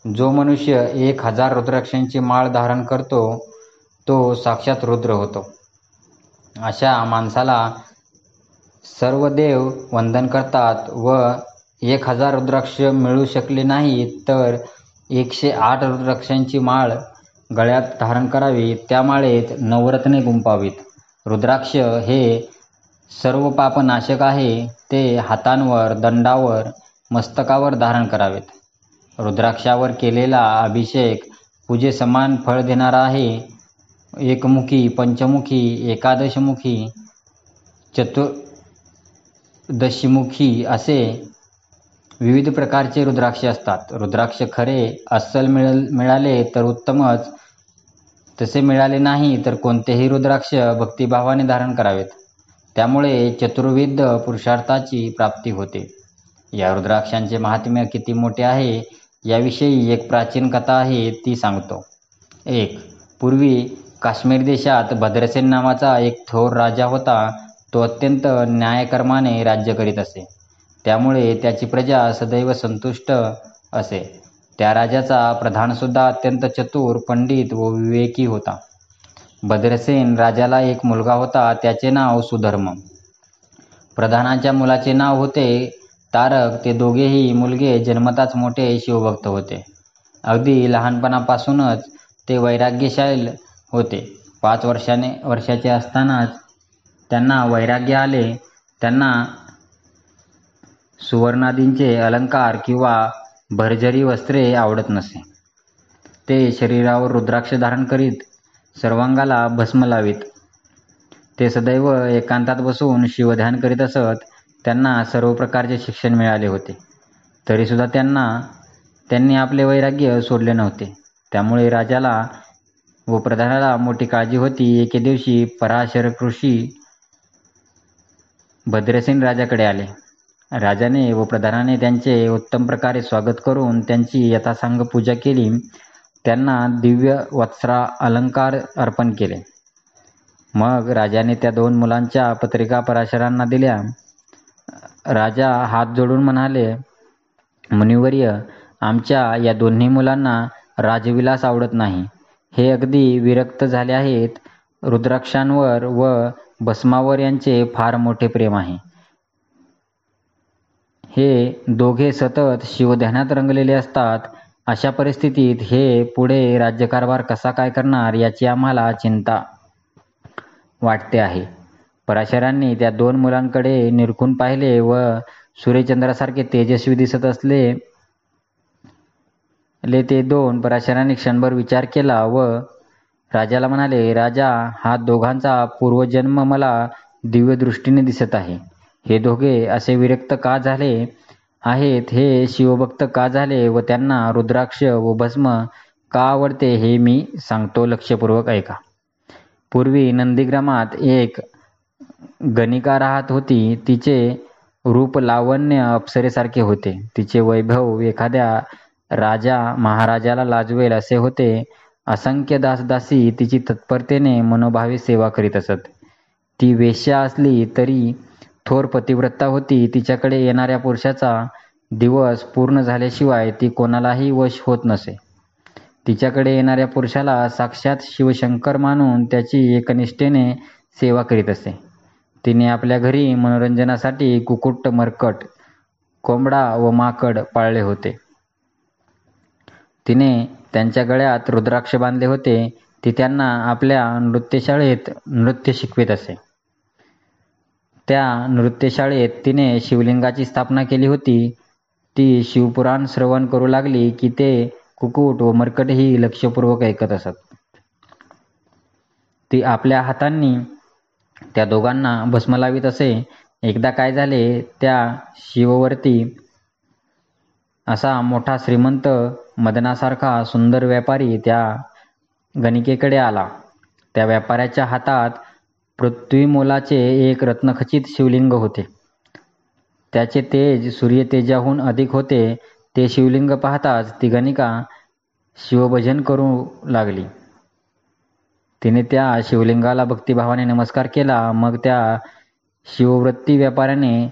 जो मनुष्य 1000 रुद्राक्षांची माळ धारण करतो तो साक्षात रुद्र होतो. अशा माणसाला सर्व देव वंदन करतात व 1000 रुद्राक्ष मिळू शकले नाही तर 108 रुद्राक्षांची माळ गळ्यात धारण करावी. त्या माळेत नवरत्ने गुंफावीत. रुद्राक्ष हे सर्व पापनाशक आहे. ते हातांवर, दंडावर, मस्तकावर धारण करावेत. रुद्राक्षावर केलेला अभिषेक पूजेसमान फळ देणारा आहे. एकमुखी, पंचमुखी, एकादशमुखी, चतुर्दशीमुखी असे विविध प्रकारचे रुद्राक्ष असतात. रुद्राक्ष खरे अस्सल मिळाले तर उत्तमच. तसे मिळाले नाही तर कोणतेही रुद्राक्ष भक्तिभावाने धारण करावेत. त्यामुळे चतुर्विध पुरुषार्थाची प्राप्ती होते. या रुद्राक्षांचे महात्म्य किती मोठे आहे याविषयी एक प्राचीन कथा आहे, ती सांगतो. 1. पूर्वी काश्मीर देशात भद्रसेन नावाचा एक थोर राजा होता. तो अत्यंत न्यायकर्माने राज्य करीत असे. त्यामुळे त्याची प्रजा सदैव संतुष्ट असे. त्या राजाचा प्रधानसुद्धा अत्यंत चतुर, पंडित व विवेकी होता. भद्रसेन राजाला एक मुलगा होता. त्याचे नाव सुधर्म. प्रधानाच्या मुलाचे नाव होते तारक. ते दोघेही मुलगे जन्मताच मोठे शिवभक्त होते. अगदी लहानपणापासूनच ते वैराग्यशील होते. 5 वर्षाचे असतानाच त्यांना वैराग्य आले. त्यांना सुवर्णादींचे अलंकार किंवा भरजरी वस्त्रे आवडत नसे. ते शरीरावर रुद्राक्ष धारण करीत सर्वांगाला भस्म लावीत. ते सदैव एकांतात बसून शिवध्यान करीत असत. त्यांना सर्व प्रकारचे शिक्षण मिळाले होते. तरीसुद्धा त्यांनी आपले वैराग्य सोडले नव्हते. त्यामुळे राजाला व प्रधानाला मोठी काळजी होती. एके दिवशी पराशर ऋषी भद्रसेन राजाकडे आले. राजाने व प्रधानाने त्यांचे उत्तम प्रकारे स्वागत करून त्यांची यथासांग पूजा केली. त्यांना दिव्य वस्त्रा अलंकार अर्पण केले. मग राजाने त्या 2 मुलांच्या पत्रिका पराशरांना दिल्या. राजा हात जोडून म्हणाले, मुनिवर्य, आमच्या या दोन्ही मुलांना राजविलास आवडत नाही. हे अगदी विरक्त झाले आहेत. रुद्राक्षांवर व भस्मावर यांचे फार मोठे प्रेम आहे. हे दोघे सतत शिवध्यानात रंगलेले असतात. अशा परिस्थितीत हे पुढे राज्यकारभार कसा काय करणार याची आम्हाला चिंता वाटते आहे. पराशरांनी त्या 2 मुलांकडे निरखून पाहिले व सूर्यचंद्रासारखे तेजस्वी दिसत असले ते 2 पराशरांनी क्षणभर विचार केला व राजाला म्हणाले, राजा, हा दोघांचा पूर्वजन्म मला दिव्य दृष्टीने दिसत आहे. हे दोघे असे विरक्त का झाले आहेत, हे शिवभक्त का झाले व त्यांना रुद्राक्ष व भस्म का आवडते हे मी सांगतो, लक्षपूर्वक ऐका. पूर्वी नंदीग्रामात एक गणिका राहत होती. तिचे रूप लावण्य अप्सरेसारखे होते. तिचे वैभव एखाद्या राजा महाराजाला लाजवेल असे होते. असंख्य दासदासी तिची तत्परतेने मनोभावे सेवा करीत असत. ती वेश्या असली तरी थोर पतिव्रता होती. तिच्याकडे येणाऱ्या पुरुषाचा दिवस पूर्ण झाल्याशिवाय ती कोणालाही वश होत नसे. तिच्याकडे येणाऱ्या पुरुषाला साक्षात शिवशंकर मानून त्याची एकनिष्ठेने सेवा करीत असे. तिने आपल्या घरी मनोरंजनासाठी कुक्कुट, मरकट, कोंबडा व माकड पाळले होते. तिने त्यांच्या गळ्यात रुद्राक्ष बांधले होते. ती त्यांना आपल्या नृत्यशाळेत नृत्य शिकवित असे. त्या नृत्यशाळेत तिने शिवलिंगाची स्थापना केली होती. ती शिवपुराण श्रवण करू लागली की ते कुक्कुट व मरकटही लक्षपूर्वक ऐकत असत. ती आपल्या हातांनी त्या दोघांना भस्म लावीत असे. एकदा काय झाले, त्या शिववर्ती असा मोठा श्रीमंत मदनासारखा सुंदर व्यापारी त्या गणिकेकडे आला. त्या व्यापाऱ्याच्या हातात पृथ्वीमोलाचे एक रत्नखचित शिवलिंग होते. त्याचे तेज सूर्यतेजाहून अधिक होते. ते शिवलिंग पाहताच ती गणिका शिवभजन करू लागली. तिने त्या शिवलिंगाला भक्तिभावाने नमस्कार केला. मग त्या शिववृत्ती व्यापाऱ्याने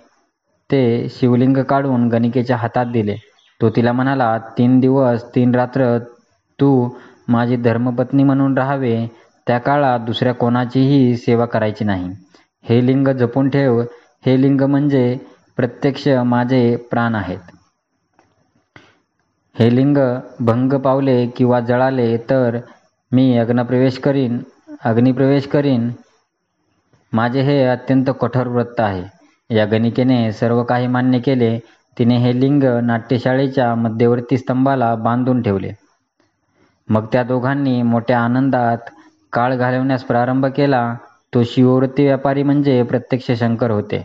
ते शिवलिंग काढून गणिकेच्या हातात दिले. तो तिला म्हणाला, 3 दिवस 3 रात्र तू माझी धर्मपत्नी म्हणून राहावे. त्या काळात दुसऱ्या कोणाचीही सेवा करायची नाही. हे लिंग जपून ठेव. हे लिंग म्हणजे प्रत्यक्ष माझे प्राण आहेत. हे लिंग भंग पावले किंवा जळाले तर मी अग्निप्रवेश करीन. माझे हे अत्यंत कठोर व्रत आहे. या गणिकेने सर्व काही मान्य केले. तिने हे लिंग नाट्यशाळेच्या मध्यवर्ती स्तंभाला बांधून ठेवले. मग त्या दोघांनी मोठ्या आनंदात काळ घालवण्यास प्रारंभ केला. तो शिववृत्ती व्यापारी म्हणजे प्रत्यक्ष शंकर होते.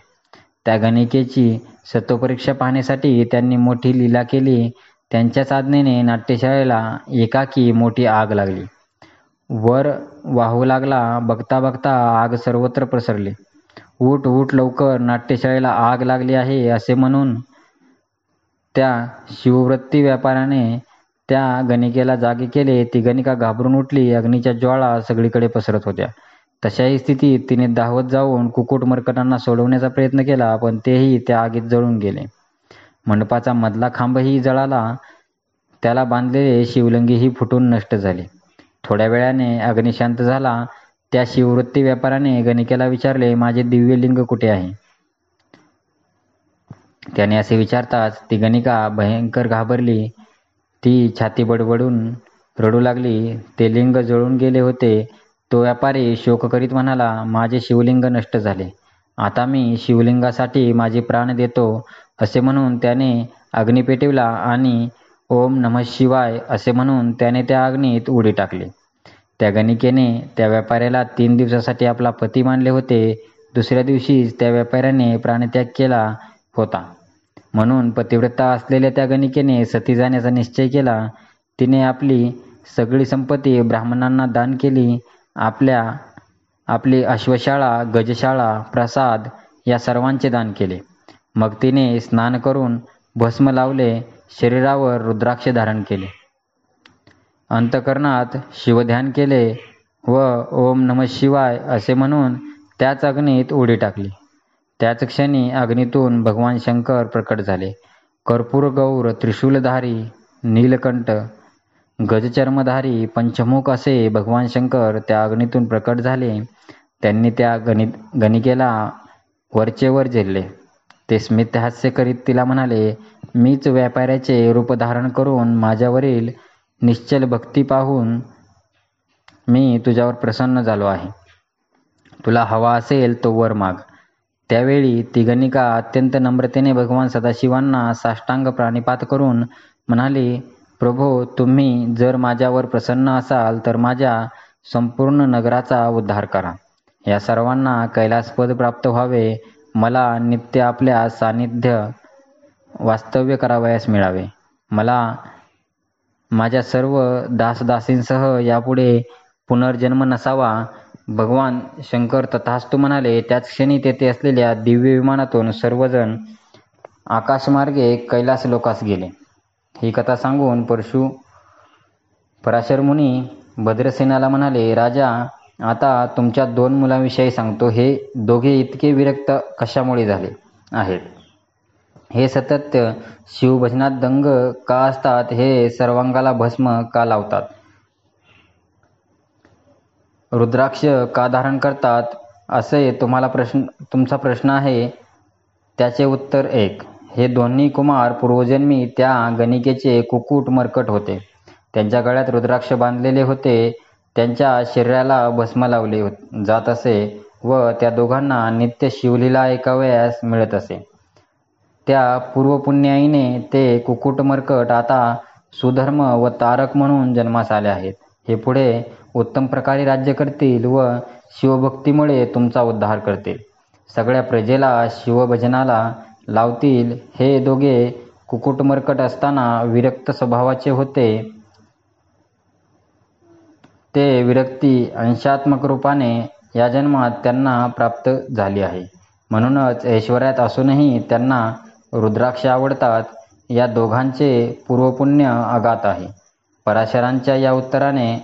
त्या गणिकेची सत्वपरीक्षा पाहण्यासाठी त्यांनी मोठी लीला केली. त्यांच्याच आज्ञेने नाट्यशाळेला एकाकी मोठी आग लागली. वर वाहू लागला. बघता बघता आग सर्वत्र पसरली. उठ उठ लवकर, नाट्यशाळेला आग लागली आहे असे म्हणून त्या शिववृत्ती व्यापाऱ्याने त्या गणिकेला जागे केले. ती गणिका घाबरून उठली. अग्नीच्या ज्वाळा सगळीकडे पसरत होत्या. तशाही स्थितीत तिने धावत जाऊन कुकुट मर्कटांना सोडवण्याचा प्रयत्न केला, पण तेही त्या आगीत जळून गेले. मंडपाचा मधला खांबही जळाला. त्याला बांधलेले शिवलिंगही फुटून नष्ट झाले. थोड्या वेळाने अग्नी शांत झाला. त्या शिववृत्ती व्यापाऱ्याने गणिकेला विचारले, माझे दिव्य लिंग कुठे आहे? त्याने असे विचारताच ती गणिका भयंकर घाबरली. ती छाती बडबडून रडू लागली. ते लिंग जळून गेले होते. तो व्यापारी शोक करीत म्हणाला, माझे शिवलिंग नष्ट झाले. आता मी शिवलिंगासाठी माझे प्राण देतो. असे म्हणून त्याने अग्नी पेटविला आणि ओम नमः शिवाय असे म्हणून त्याने त्या अग्नीत उडी टाकली. त्या गणिकेने त्या व्यापाऱ्याला 3 दिवसासाठी आपला पती मानले होते. दुसऱ्या दिवशीच त्या व्यापाऱ्याने प्राणत्याग केला होता. म्हणून पतिव्रता असलेल्या त्या गणिकेने सती जाण्याचा निश्चय केला. तिने आपली सगळी संपत्ती ब्राह्मणांना दान केली. आपली अश्वशाळा, गजशाळा, प्रसाद या सर्वांचे दान केले. मग तिने स्नान करून भस्म लावले. शरीरावर रुद्राक्ष धारण केले. अंतःकरणात शिवध्यान केले व ओम नमः शिवाय असे म्हणून त्याच अग्नीत उडी टाकली. त्याच क्षणी अग्नीतून भगवान शंकर प्रकट झाले. कर्पूर गौर, त्रिशूलधारी, नीलकंठ, गजचर्मधारी, पंचमुख असे भगवान शंकर त्या अग्नीतून प्रकट झाले. त्यांनी त्या गणिकेला वरचेवर झेलले. ते स्मितहास्य करीत तिला म्हणाले, मीच व्यापाऱ्याचे रूप धारण करून माझ्यावरील निश्चल भक्ती पाहून मी तुझ्यावर प्रसन्न झालो आहे. तुला हवा असेल तो वर माग. त्यावेळी ती गणिका अत्यंत नम्रतेने भगवान सदाशिवांना साष्टांग प्राणिपात करून म्हणाली, प्रभो, तुम्ही जर माझ्यावर प्रसन्न असाल तर माझ्या संपूर्ण नगराचा उद्धार करा. या सर्वांना कैलासपद प्राप्त व्हावे. मला नित्य आपल्या सान्निध्य वास्तव्य करावयास मिळावे. मला माझ्या सर्व दासदासींसह यापुढे पुनर्जन्म नसावा. भगवान शंकर तथास्तु म्हणाले. त्याच क्षणी तेथे असलेल्या दिव्य विमानातून सर्वजण आकाशमार्गे कैलास लोकास गेले. ही कथा सांगून पराशर मुनी भद्रसेनाला म्हणाले, राजा, आता तुमच्या 2 मुलांविषयी सांगतो. हे दोघे इतके विरक्त कशामुळे झाले आहेत? हे सतत शिवभजनात दंग का असतात? हे सर्वांगाला भस्म का लावतात? रुद्राक्ष का धारण करतात? असे तुमचा प्रश्न आहे. त्याचे उत्तर 1. हे दोन्ही कुमार पूर्वजन्मी त्या गणिकेचे कुकुट मर्कट होते. त्यांच्या गळ्यात रुद्राक्ष बांधलेले होते. त्यांच्या शरीराला भस्म लावले जात असे व त्या दोघांना नित्य शिवलीला ऐकावयास मिळत असे. त्या पूर्वपुण्याईने ते कुकुट मर्कट आता सुधर्म व तारक म्हणून जन्मास आले आहेत. हे पुढे उत्तम प्रकारे राज्य करतील व शिवभक्तीमुळे तुमचा उद्धार करतील. सगळ्या प्रजेला शिवभजनाला लावतील. हे दोघे कुकुट मर्कट असताना विरक्त स्वभावाचे होते. ते विरक्ती अंशात्मक रूपाने या जन्मात त्यांना प्राप्त झाली आहे. म्हणूनच ऐश्वर्यात असूनही त्यांना रुद्राक्ष आवडतात. या दोघांचे पूर्वपुण्य अगाध आहे. पराशरांच्या या उत्तराने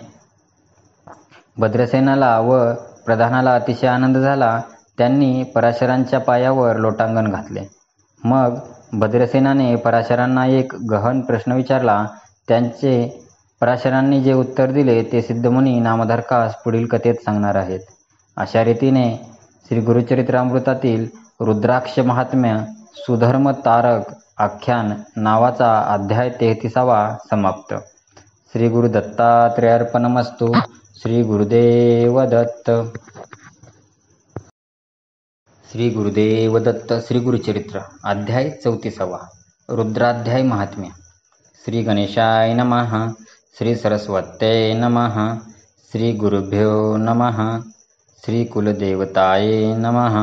भद्रसेनाला व प्रधानाला अतिशय आनंद झाला. त्यांनी पराशरांच्या पायावर लोटांगण घातले. मग भद्रसेनाने पराशरांना एक गहन प्रश्न विचारला. त्यांचे पराशरांनी जे उत्तर दिले ते सिद्धमुनी नामधारकास पुढील कथेत सांगणार आहेत. अशा रीतीने श्री गुरुचरित्रामृतातील रुद्राक्ष महात्म्य सुधर्म तारक आख्यान नावाचा अध्याय 33वा समाप्त. श्री गुरु दत्तात्रेयार्पणमस्तु. श्री गुरुदेव दत्त. श्री गुरुदेव दत्त. श्री गुरुचरित्र अध्याय 34वा. रुद्राध्याय महात्म्य. श्री गणेशाय नमः. श्री सरस्वत्यै नमः. श्री गुरुभ्यो नमः. श्री कुलदेवताय नमः.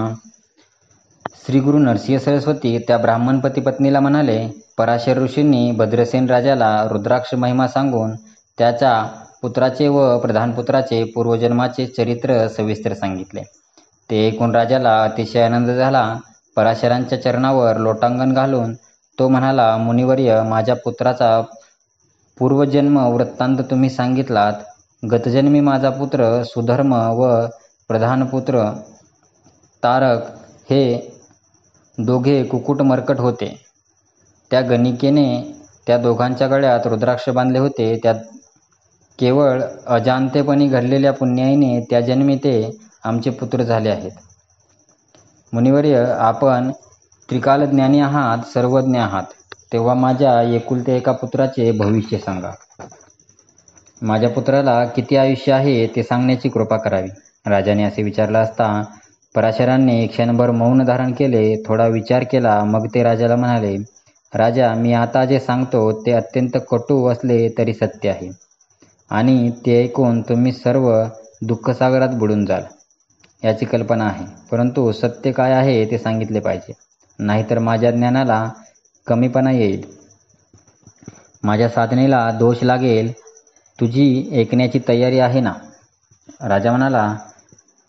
श्री गुरु नरसिंह सरस्वती त्या ब्राह्मण पती पत्नीला म्हणाले, पराशर ऋषींनी भद्रसेन राजाला रुद्राक्ष महिमा सांगून त्याच्या पुत्राचे व प्रधानपुत्राचे पूर्वजन्माचे चरित्र सविस्तर सांगितले. ते ऐकून राजाला अतिशय आनंद झाला. पराशरांच्या चरणावर लोटांगण घालून तो म्हणाला, मुनिवर्य, माझ्या पुत्राचा पूर्वजन्म वृत्तांत तुम्ही सांगितलात. गतजन्मी माझा पुत्र सुधर्म व प्रधानपुत्र तारक हे दोघे कुकुट मर्कट होते. त्या गणिकेने त्या दोघांच्या गळ्यात रुद्राक्ष बांधले होते. त्यात केवळ अजाणतेपणी घडलेल्या पुण्याईने त्या जन्मी ते आमचे पुत्र झाले आहेत. मुनिवर्य, आपण त्रिकालज्ञानी आहात, सर्वज्ञ आहात, तेव्हा माझ्या एकुलत्या एका पुत्राचे भविष्य सांगा. माझ्या पुत्राला किती आयुष्य आहे ते सांगण्याची कृपा करावी. राजाने असे विचारले असता पराशरांनी क्षणभर मौन धारण केले. थोडा विचार केला. मग ते राजाला म्हणाले, राजा, मी आता जे सांगतो ते अत्यंत कटू असले तरी सत्य आहे आणि ते ऐकून तुम्ही सर्व दुःखसागरात बुडून जाल याची कल्पना आहे. परंतु सत्य काय आहे ते सांगितले पाहिजे, नाहीतर माझ्या ज्ञानाला कमीपणा येईल, माझ्या साधनेला दोष लागेल. तुझी ऐकण्याची तयारी आहे ना? राजा म्हणाला,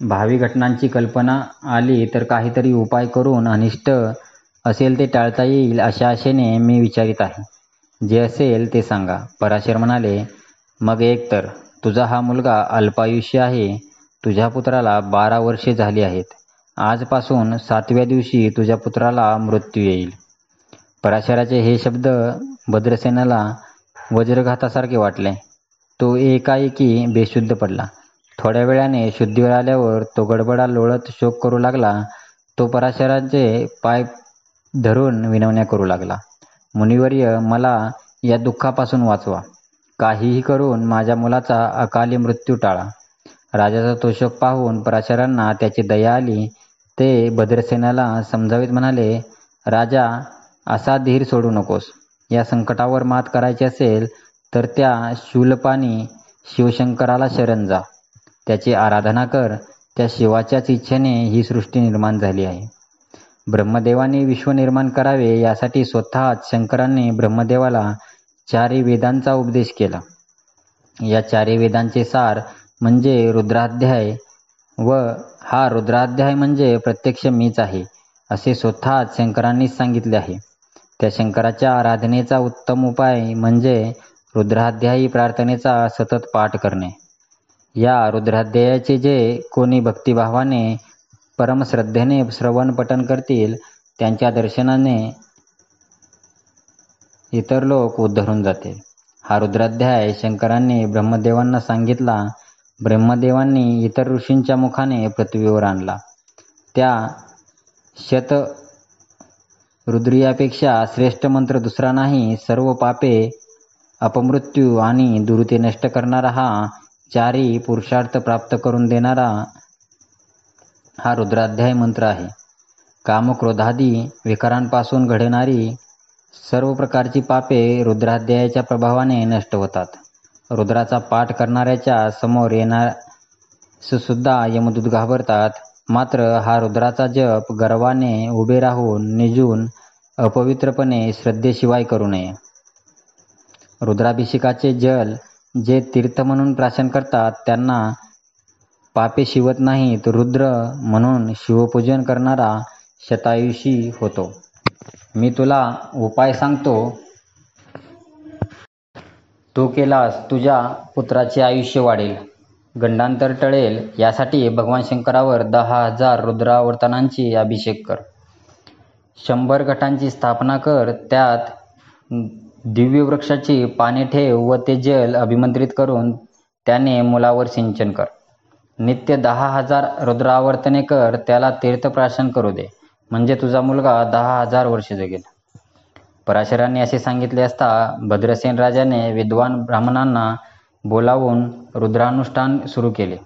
भावी घटनांची कल्पना आली तर काहीतरी उपाय करून अनिष्ट असेल ते टाळता येईल अशा आशेने मी विचारित आहे. जे असेल ते सांगा. पराशर म्हणाले, मग एक तर तुझा हा मुलगा अल्पायुष्य आहे. तुझ्या पुत्राला 12 वर्षे झाली आहेत. आजपासून 7व्या दिवशी तुझ्या पुत्राला मृत्यू येईल. पराशराचे हे शब्द भद्रसेनाला वज्रघातासारखे वाटले. तो एकाएकी बेशुद्ध पडला. थोड्या वेळाने शुद्धीवर आल्यावर तो गडबडा लोळत शोक करू लागला. तो पराशराचे पाय धरून विनवण्या करू लागला, मुनिवर्य, मला या दुःखापासून वाचवा. काहीही करून माझ्या मुलाचा अकाली मृत्यू टाळा. राजाचा तो शोक पाहून पराशरांना त्याची दया आली. ते भद्रसेनाला समजावीत म्हणाले, राजा, असा धीर सोडू नकोस. या संकटावर मात करायची असेल तर त्या शूलपाणी शिवशंकराला शरण जा. त्याची आराधना कर. त्या शिवाच्याच इच्छेने ही सृष्टी निर्माण झाली आहे. ब्रह्मदेवाने विश्व निर्माण करावे यासाठी स्वतःच शंकरांनी ब्रह्मदेवाला 4 वेदांचा उपदेश केला. या 4 वेदांचे सार म्हणजे रुद्राध्याय व हा रुद्राध्याय म्हणजे प्रत्यक्ष मीच आहे असे स्वतःच शंकरांनीच सांगितले आहे. त्या शंकराच्या आराधनेचा उत्तम उपाय म्हणजे रुद्राध्यायी प्रार्थनेचा सतत पाठ करणे. या रुद्राध्यायाचे जे कोणी भक्तिभावाने परमश्रद्धेने श्रवण पठण करतील त्यांच्या दर्शनाने इतर लोक उद्धरून जातील. हा रुद्राध्याय शंकरांनी ब्रह्मदेवांना सांगितला. ब्रह्मदेवांनी इतर ऋषींच्या मुखाने पृथ्वीवर आणला. त्या शतरुद्रियापेक्षा श्रेष्ठ मंत्र दुसरा नाही. सर्व पापे, अपमृत्यू आणि दुरिते नष्ट करणारा हा 4ही पुरुषार्थ प्राप्त करून देणारा हा रुद्राध्याय मंत्र आहे. कामक्रोधादी विकारांपासून घडणारी सर्व प्रकारची पापे रुद्राध्यायाच्या प्रभावाने नष्ट होतात. रुद्राचा पाठ करणाऱ्याच्या समोर येण्यास सुद्धा यमदूत घाबरतात. मात्र हा रुद्राचा जप गर्वाने उभे राहून निजून अपवित्रपणे श्रद्धेशिवाय करू नये. रुद्राभिषेकाचे जल जे तीर्थ म्हणून प्राशन करतात त्यांना पापे शिवत नाहीत. रुद्र म्हणून शिवपूजन करणारा शतायुषी होतो. मी तुला उपाय सांगतो. तो केलास तुझ्या पुत्राचे आयुष्य वाढेल, गंडांतर टळेल. यासाठी भगवान शंकरावर 10,000 रुद्रावर्तनांची अभिषेक कर. 100 घटांची स्थापना कर. त्यात दिव्य वृक्षाची पाने ठेव व ते जल अभिमंत्रित करून त्याने मुलावर सिंचन कर. नित्य 10,000 रुद्रावर्तने कर. त्याला तीर्थप्राशन करू दे. म्हणजे तुझा मुलगा 10,000 वर्षे जगेल. पराशरांनी असे सांगितले असता भद्रसेन राजाने विद्वान ब्राह्मणांना बोलावून रुद्रानुष्ठान सुरू केले.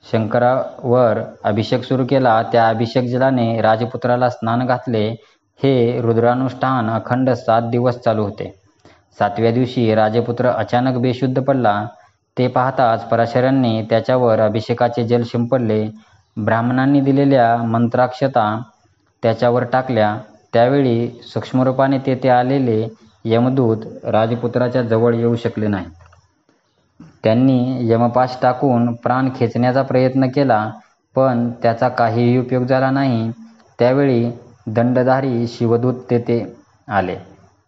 शंकरावर अभिषेक सुरू केला. त्या अभिषेक जलाने राजपुत्राला स्नान घातले. हे रुद्रानुष्ठान अखंड 7 दिवस चालू होते. 7व्या दिवशी राजपुत्र अचानक बेशुद्ध पडला. ते पाहताच पराशरांनी त्याच्यावर अभिषेकाचे जल शिंपडले. ब्राह्मणांनी दिलेल्या मंत्राक्षता त्याच्यावर टाकल्या. त्यावेळी सूक्ष्मरूपाने तेथे आलेले यमदूत राजपुत्राच्या जवळ येऊ शकले नाहीत. त्यांनी यमपाश टाकून प्राण खेचण्याचा प्रयत्न केला, पण त्याचा काहीही उपयोग झाला नाही. त्यावेळी दंडधारी शिवदूत तेथे आले.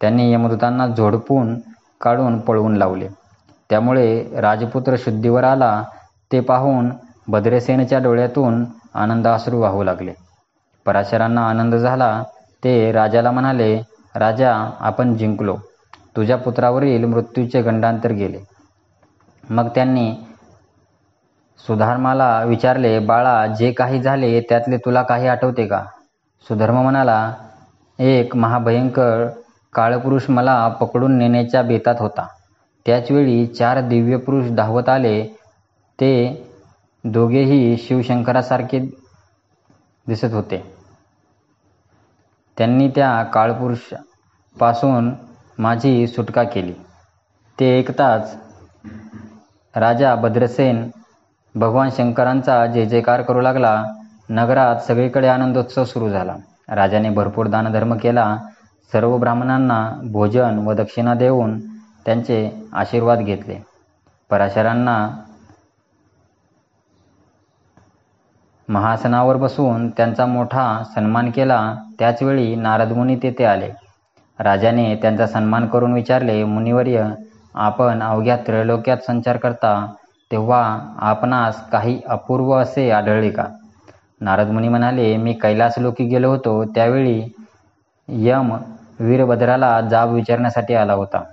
त्यांनी यमदूतांना झोडपून काढून पळवून लावले. त्यामुळे राजपुत्र शुद्धीवर आला. ते पाहून भद्रसेनच्या डोळ्यातून आनंदाश्रू वाहू लागले. पराशरांना आनंद झाला. ते राजाला म्हणाले, राजा, आपण जिंकलो. तुझ्या पुत्रावरील मृत्यूचे गंडांतर गेले. मग त्यांनी सुधर्माला विचारले, बाळा, जे काही झाले त्यातले तुला काही आठवते का? सुधर्म म्हणाला, एक महाभयंकर काळपुरुष मला पकडून नेण्याच्या बेतात होता. त्याचवेळी 4 दिव्य पुरुष धावत आले. ते दोघेही शिवशंकरासारखे दिसत होते. त्यांनी त्या काळपुरुषापासून माझी सुटका केली. ते ऐकताच राजा भद्रसेन भगवान शंकरांचा जय जयकार करू लागला. नगरात सगळीकडे आनंदोत्सव सुरू झाला. राजाने भरपूर दानधर्म केला. सर्व ब्राह्मणांना भोजन व दक्षिणा देऊन त्यांचे आशीर्वाद घेतले. पराशरांना महासनावर बसवून त्यांचा मोठा सन्मान केला. त्याचवेळी नारदमुनी तेथे आले. राजाने त्यांचा सन्मान करून विचारले, मुनिवर्य, आपण अवघ्या त्रैलोक्यात संचार करता, तेव्हा आपणास काही अपूर्व असे आढळले का? नारदमुनी म्हणाले, मी कैलासलोकी गेलो होतो. त्यावेळी यम वीरभद्राला जाब विचारण्यासाठी आला होता.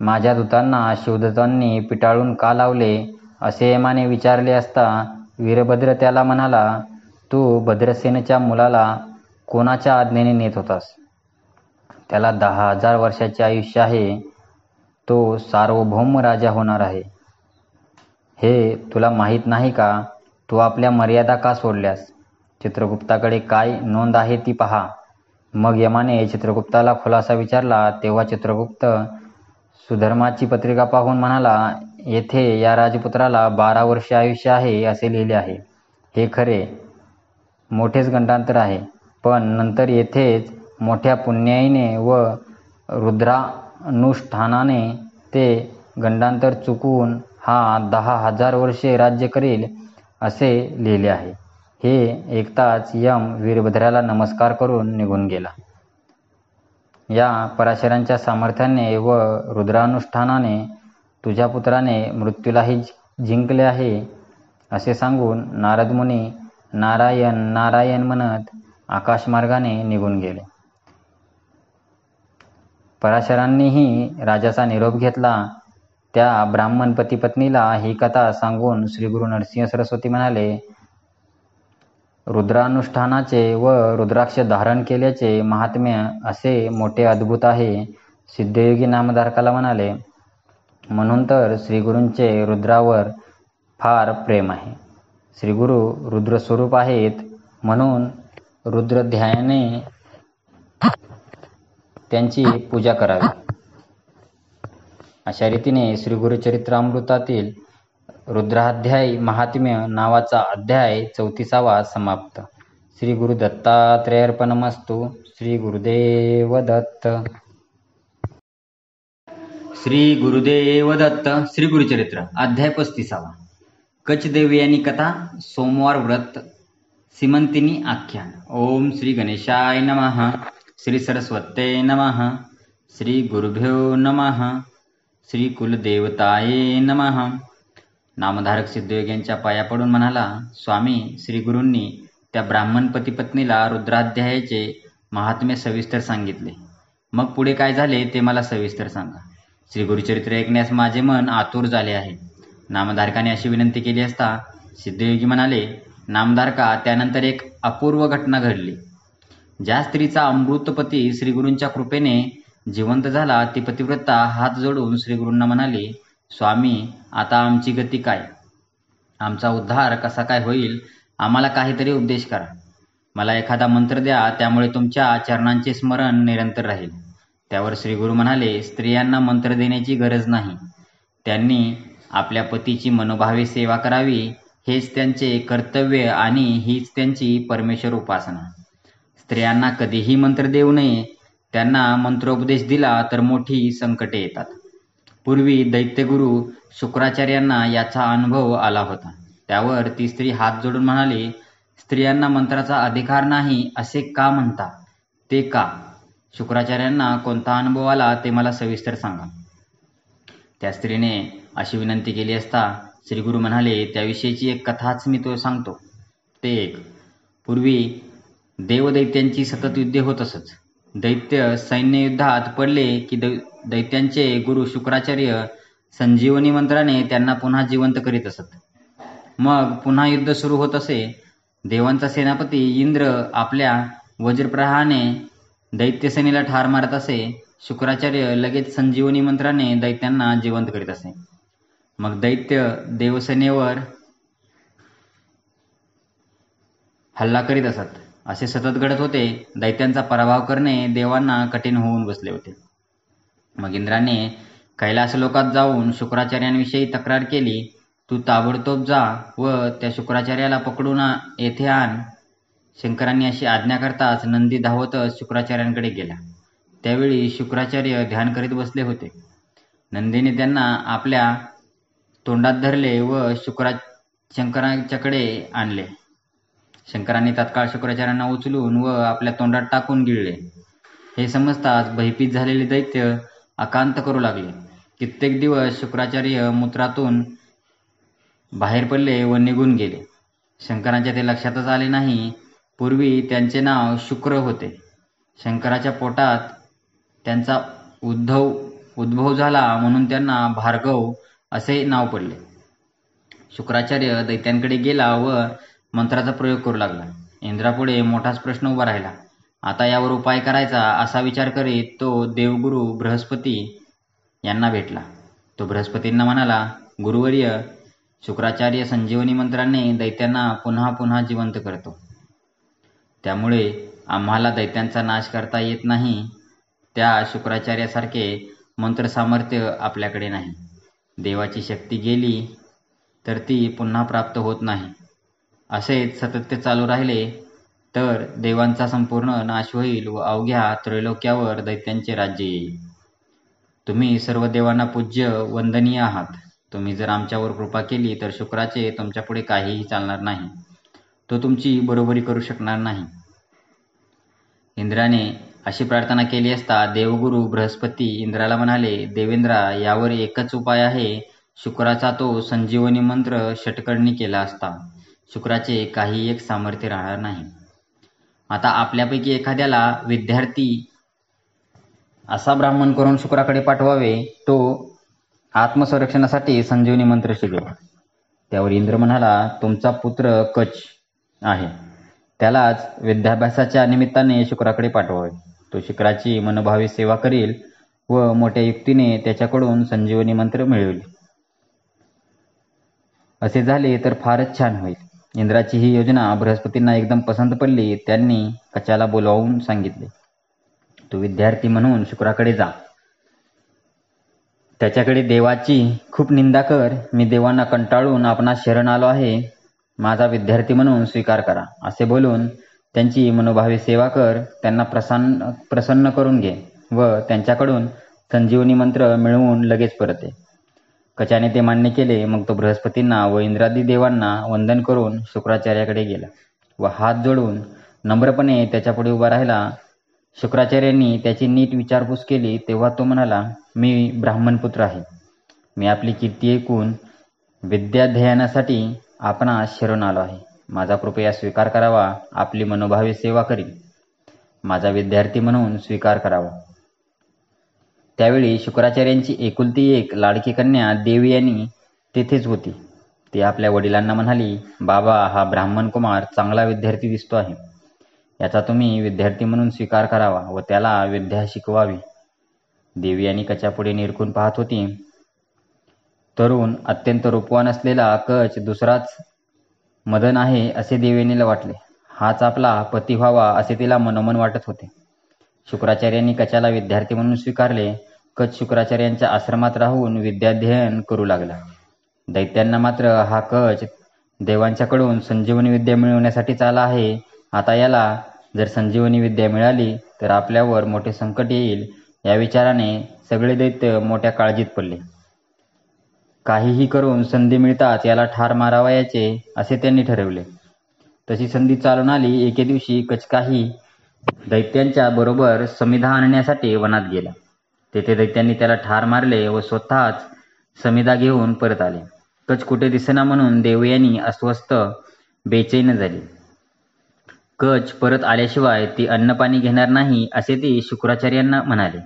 माझ्या दूतांना शिवदूतांनी पिटाळून का लावले असे यमाने विचारले असता वीरभद्र त्याला म्हणाला, तू भद्रसेनच्या मुलाला कोणाच्या आज्ञेने नेत होतास? त्याला 10,000 वर्षाचे आयुष्य आहे. तो सार्वभौम राजा होणार आहे. हे तुला माहीत नाही का? तू आपल्या मर्यादा का सोडल्यास? चित्रगुप्ताकडे काय नोंद आहे ती पहा. मग यमाने चित्रगुप्ताला खुलासा विचारला. तेव्हा चित्रगुप्त सुधर्माची पत्रिका पाहून म्हणाला, येथे या राजपुत्राला 12 वर्षे आयुष्य आहे असे लिहिले आहे. हे खरे, मोठेच गंडांतर आहे. पण नंतर येथेच मोठ्या पुण्याईने व रुद्रानुष्ठानाने ते गंडांतर चुकवून हा 10,000 वर्षे राज्य करेल असे लिहिले आहे. हे ऐकताच यम वीरभद्राला नमस्कार करून निघून गेला. या पराशरांच्या सामर्थ्याने व रुद्रानुष्ठानाने तुझ्या पुत्राने मृत्यूलाही जिंकले आहे असे सांगून नारदमुनी नारायण नारायण म्हणत आकाशमार्गाने निघून गेले. पराशरांनीही राजाचा निरोप घेतला. त्या ब्राह्मण पतीपत्नीला ही कथा सांगून श्री गुरु नरसिंह सरस्वती म्हणाले, रुद्रानुष्ठानाचे व रुद्राक्ष धारण केल्याचे महात्म्य असे मोठे अद्भुत आहे. सिद्धयोगी नामधारकाला म्हणाले, म्हणून तर श्रीगुरूंचे रुद्रावर फार प्रेम आहे. श्रीगुरु रुद्रस्वरूप आहेत, म्हणून रुद्रध्यायाने त्यांची पूजा करावी. अशा रीतीने श्रीगुरुचरित्रामृतातील रुद्राध्याय महात्म्य नावाचा अध्याय 34वा समाप्त. श्री गुरु दत्तात्रेयार्पणमस्तु. श्री गुरुदेव दत्त. श्री गुरुदेव दत्त. श्री गुरुचरित्र अध्याय 35वा. कचदेव यांनी कथा. सोमवार व्रत. सीमंतिनी आख्यान. ओम श्री गणेशाय नमः. श्री सरस्वते नमः. श्री गुरुभ्यो नमः. श्री कुलदेवताये नमः. नामधारक सिद्धयोग्यांच्या पाया पडून म्हणाला, स्वामी, श्री गुरूंनी त्या ब्राह्मण पतीपत्नीला रुद्राध्यायाचे महात्म्य सविस्तर सांगितले. मग पुढे काय झाले ते मला सविस्तर सांगा. श्री गुरुचरित्र ऐकण्यास माझे मन आतुर झाले आहे. नामधारकाने अशी विनंती केली असता सिद्धयोगी म्हणाले, नामधारका, त्यानंतर एक अपूर्व घटना घडली. ज्या स्त्रीचा अमृतपती श्रीगुरूंच्या कृपेने जिवंत झाला ती पतिव्रता हात जोडून श्रीगुरूंना म्हणाली, स्वामी, आता आमची गती काय? आमचा उद्धार कसा काय होईल? आम्हाला काहीतरी उपदेश करा. मला एखादा मंत्र द्या, त्यामुळे तुमच्या चरणांचे स्मरण निरंतर राहील. त्यावर श्रीगुरू म्हणाले, स्त्रियांना मंत्र देण्याची गरज नाही. त्यांनी आपल्या पतीची मनोभावे सेवा करावी, हेच त्यांचे कर्तव्य आणि हीच त्यांची परमेश्वर उपासना. स्त्रियांना कधीही मंत्र देऊ नये. त्यांना मंत्रोपदेश दिला तर मोठी संकटे येतात. पूर्वी दैत्यगुरू शुक्राचार्यांना याचा अनुभव आला होता. त्यावर ती स्त्री हात जोडून म्हणाली, स्त्रियांना मंत्राचा अधिकार नाही असे का म्हणता? ते का? शुक्राचार्यांना कोणता अनुभव आला ते मला सविस्तर सांगा. त्या स्त्रीने अशी विनंती केली असता श्रीगुरू म्हणाले, त्याविषयीची एक कथाच मी तो सांगतो. ते एक. पूर्वी देवदैत्यांची सतत युद्धे होत असत. दैत्य सैन्य युद्धात पडले की दैत्यांचे गुरु शुक्राचार्य संजीवनी मंत्राने त्यांना पुन्हा जिवंत करीत असत. मग पुन्हा युद्ध सुरू होत असे. देवांचा सेनापती इंद्र आपल्या वज्रप्रहाराने दैत्यसेनेला ठार मारत असे. शुक्राचार्य लगेच संजीवनी मंत्राने दैत्यांना जिवंत करीत असे. मग दैत्य देवसेनेवर हल्ला करीत असत. असे सतत घडत होते. दैत्यांचा पराभव करणे देवांना कठीण होऊन बसले होते. मग इंद्राने कैलास लोकात जाऊन शुक्राचार्यांविषयी तक्रार केली. तू ताबडतोब जा व त्या शुक्राचार्याला पकडून येथे आण. शंकरांनी अशी आज्ञा करताच नंदी धावतच शुक्राचार्यांकडे गेला. त्यावेळी शुक्राचार्य ध्यान करीत बसले होते. नंदीने त्यांना आपल्या तोंडात धरले व शंकरांच्याकडे आणले. शंकरांनी तत्काळ शुक्राचार्यांना उचलून व आपल्या तोंडात टाकून गिळले. हे समजताच भयभीत झालेले दैत्य आकांत करू लागले. कित्येक दिवस शुक्राचार्य मूत्रातून बाहेर पडले व निघून गेले. शंकरांच्या ते लक्षातच आले नाही. पूर्वी त्यांचे नाव शुक्र होते. शंकराच्या पोटात त्यांचा उद्भव झाला म्हणून त्यांना भार्गव असे नाव पडले. शुक्राचार्य दैत्यांकडे गेला व मंत्राचा प्रयोग करू लागला. इंद्रापुढे मोठाच प्रश्न उभा राहिला. आता यावर उपाय करायचा असा विचार करीत तो देवगुरू बृहस्पती यांना भेटला. तो बृहस्पतींना म्हणाला, गुरुवर्य, शुक्राचार्य संजीवनी मंत्राने दैत्यांना पुन्हा पुन्हा जिवंत करतो. त्यामुळे आम्हाला दैत्यांचा नाश करता येत नाही. त्या शुक्राचार्यासारखे मंत्र सामर्थ्य आपल्याकडे नाही. देवाची शक्ती गेली तर ती पुन्हा प्राप्त होत नाही. असेच सतत ते चालू राहिले तर देवांचा संपूर्ण नाश होईल व अवघ्या त्रैलोक्यावर दैत्यांचे राज्य येईल. तुम्ही सर्व देवांना पूज्य वंदनीय आहात. तुम्ही जर आमच्यावर कृपा केली तर शुक्राचे तुमच्यापुढे काहीही चालणार नाही. तो तुमची बरोबरी करू शकणार नाही. इंद्राने अशी प्रार्थना केली असता देवगुरू बृहस्पती इंद्राला म्हणाले, देवेंद्रा, यावर एकच उपाय आहे. शुक्राचा तो संजीवनी मंत्र षटकर्णी केला असता शुक्राचे काही एक सामर्थ्य राहणार नाही. आता आपल्यापैकी एखाद्याला विद्यार्थी असा ब्राह्मण करून शुक्राकडे पाठवावे. तो आत्मसंरक्षणासाठी संजीवनी मंत्र शिकेल. त्यावर इंद्र म्हणाला, तुमचा पुत्र कच आहे. त्यालाच विद्याभ्यासाच्या निमित्ताने शुक्राकडे पाठवावे. तो शुक्राची मनोभावे सेवा करील व मोठ्या युक्तीने त्याच्याकडून संजीवनी मंत्र मिळवेल. असे झाले तर फारच छान होईल. इंद्राची ही योजना बृहस्पतींना एकदम पसंत पडली. त्यांनी कचाला बोलावून सांगितले, तू विद्यार्थी म्हणून शुक्राकडे जा. त्याच्याकडे देवाची खूप निंदा कर. मी देवांना कंटाळून आपणास शरण आलो आहे. माझा विद्यार्थी म्हणून स्वीकार करा. असे बोलून त्यांची मनोभावे सेवा कर. त्यांना प्रसन्न करून घे व त्यांच्याकडून संजीवनी मंत्र मिळवून लगेच परत ये. कचाने ते मान्य केले. मग तो बृहस्पतींना व इंद्रादी देवांना वंदन करून शुक्राचार्याकडे गेला व हात जोडून नम्रपणे त्याच्यापुढे उभा राहिला. शुक्राचार्यांनी त्याची नीट विचारपूस केली तेव्हा तो म्हणाला, मी ब्राह्मणपुत्र आहे. मी आपली कीर्ती ऐकून विद्याध्ययनासाठी आपणास शरण आलो आहे. माझा कृपया स्वीकार करावा. आपली मनोभावे सेवा करील. माझा विद्यार्थी म्हणून स्वीकार करावा. त्यावेळी शुक्राचार्यांची एकुलती एक लाडकी कन्या देवयानी तेथेच होती. ती आपल्या वडिलांना म्हणाली, बाबा, हा ब्राह्मण कुमार चांगला विद्यार्थी दिसतो आहे. याचा तुम्ही विद्यार्थी म्हणून स्वीकार करावा व त्याला विद्या शिकवावी. देवी आणि कचापुढे निरखून पाहत होती. तरुण अत्यंत रूपवान असलेला कच दुसराच मदन आहे असे देवयानीला वाटले. हाच आपला पती व्हावा असे तिला मनोमन वाटत होते. शुक्राचार्यांनी कचाला विद्यार्थी म्हणून स्वीकारले. कच शुक्राचार्यांच्या आश्रमात राहून विद्याध्ययन करू लागला. दैत्यांना मात्र हा कच देवांच्याकडून संजीवनी विद्या मिळवण्यासाठीच आला आहे. आता याला जर संजीवनी विद्या मिळाली तर आपल्यावर मोठे संकट येईल या विचाराने सगळे दैत्य मोठ्या काळजीत पडले. काहीही करून संधी मिळताच याला ठार मारावयाचे असे त्यांनी ठरवले. तशी संधी चालून आली. एके दिवशी कच काही दैत्यांच्या बरोबर समिधा आणण्यासाठी वनात गेला. तेथे दैत्यांनी त्याला ठार मारले व स्वतःच समिधा घेऊन परत आले. कच कुठे दिसेना म्हणून देवयानी अस्वस्थ बेचैन झाली. कच परत आल्याशिवाय ती अन्नपाणी घेणार नाही असे ती शुक्राचार्यांना म्हणाले.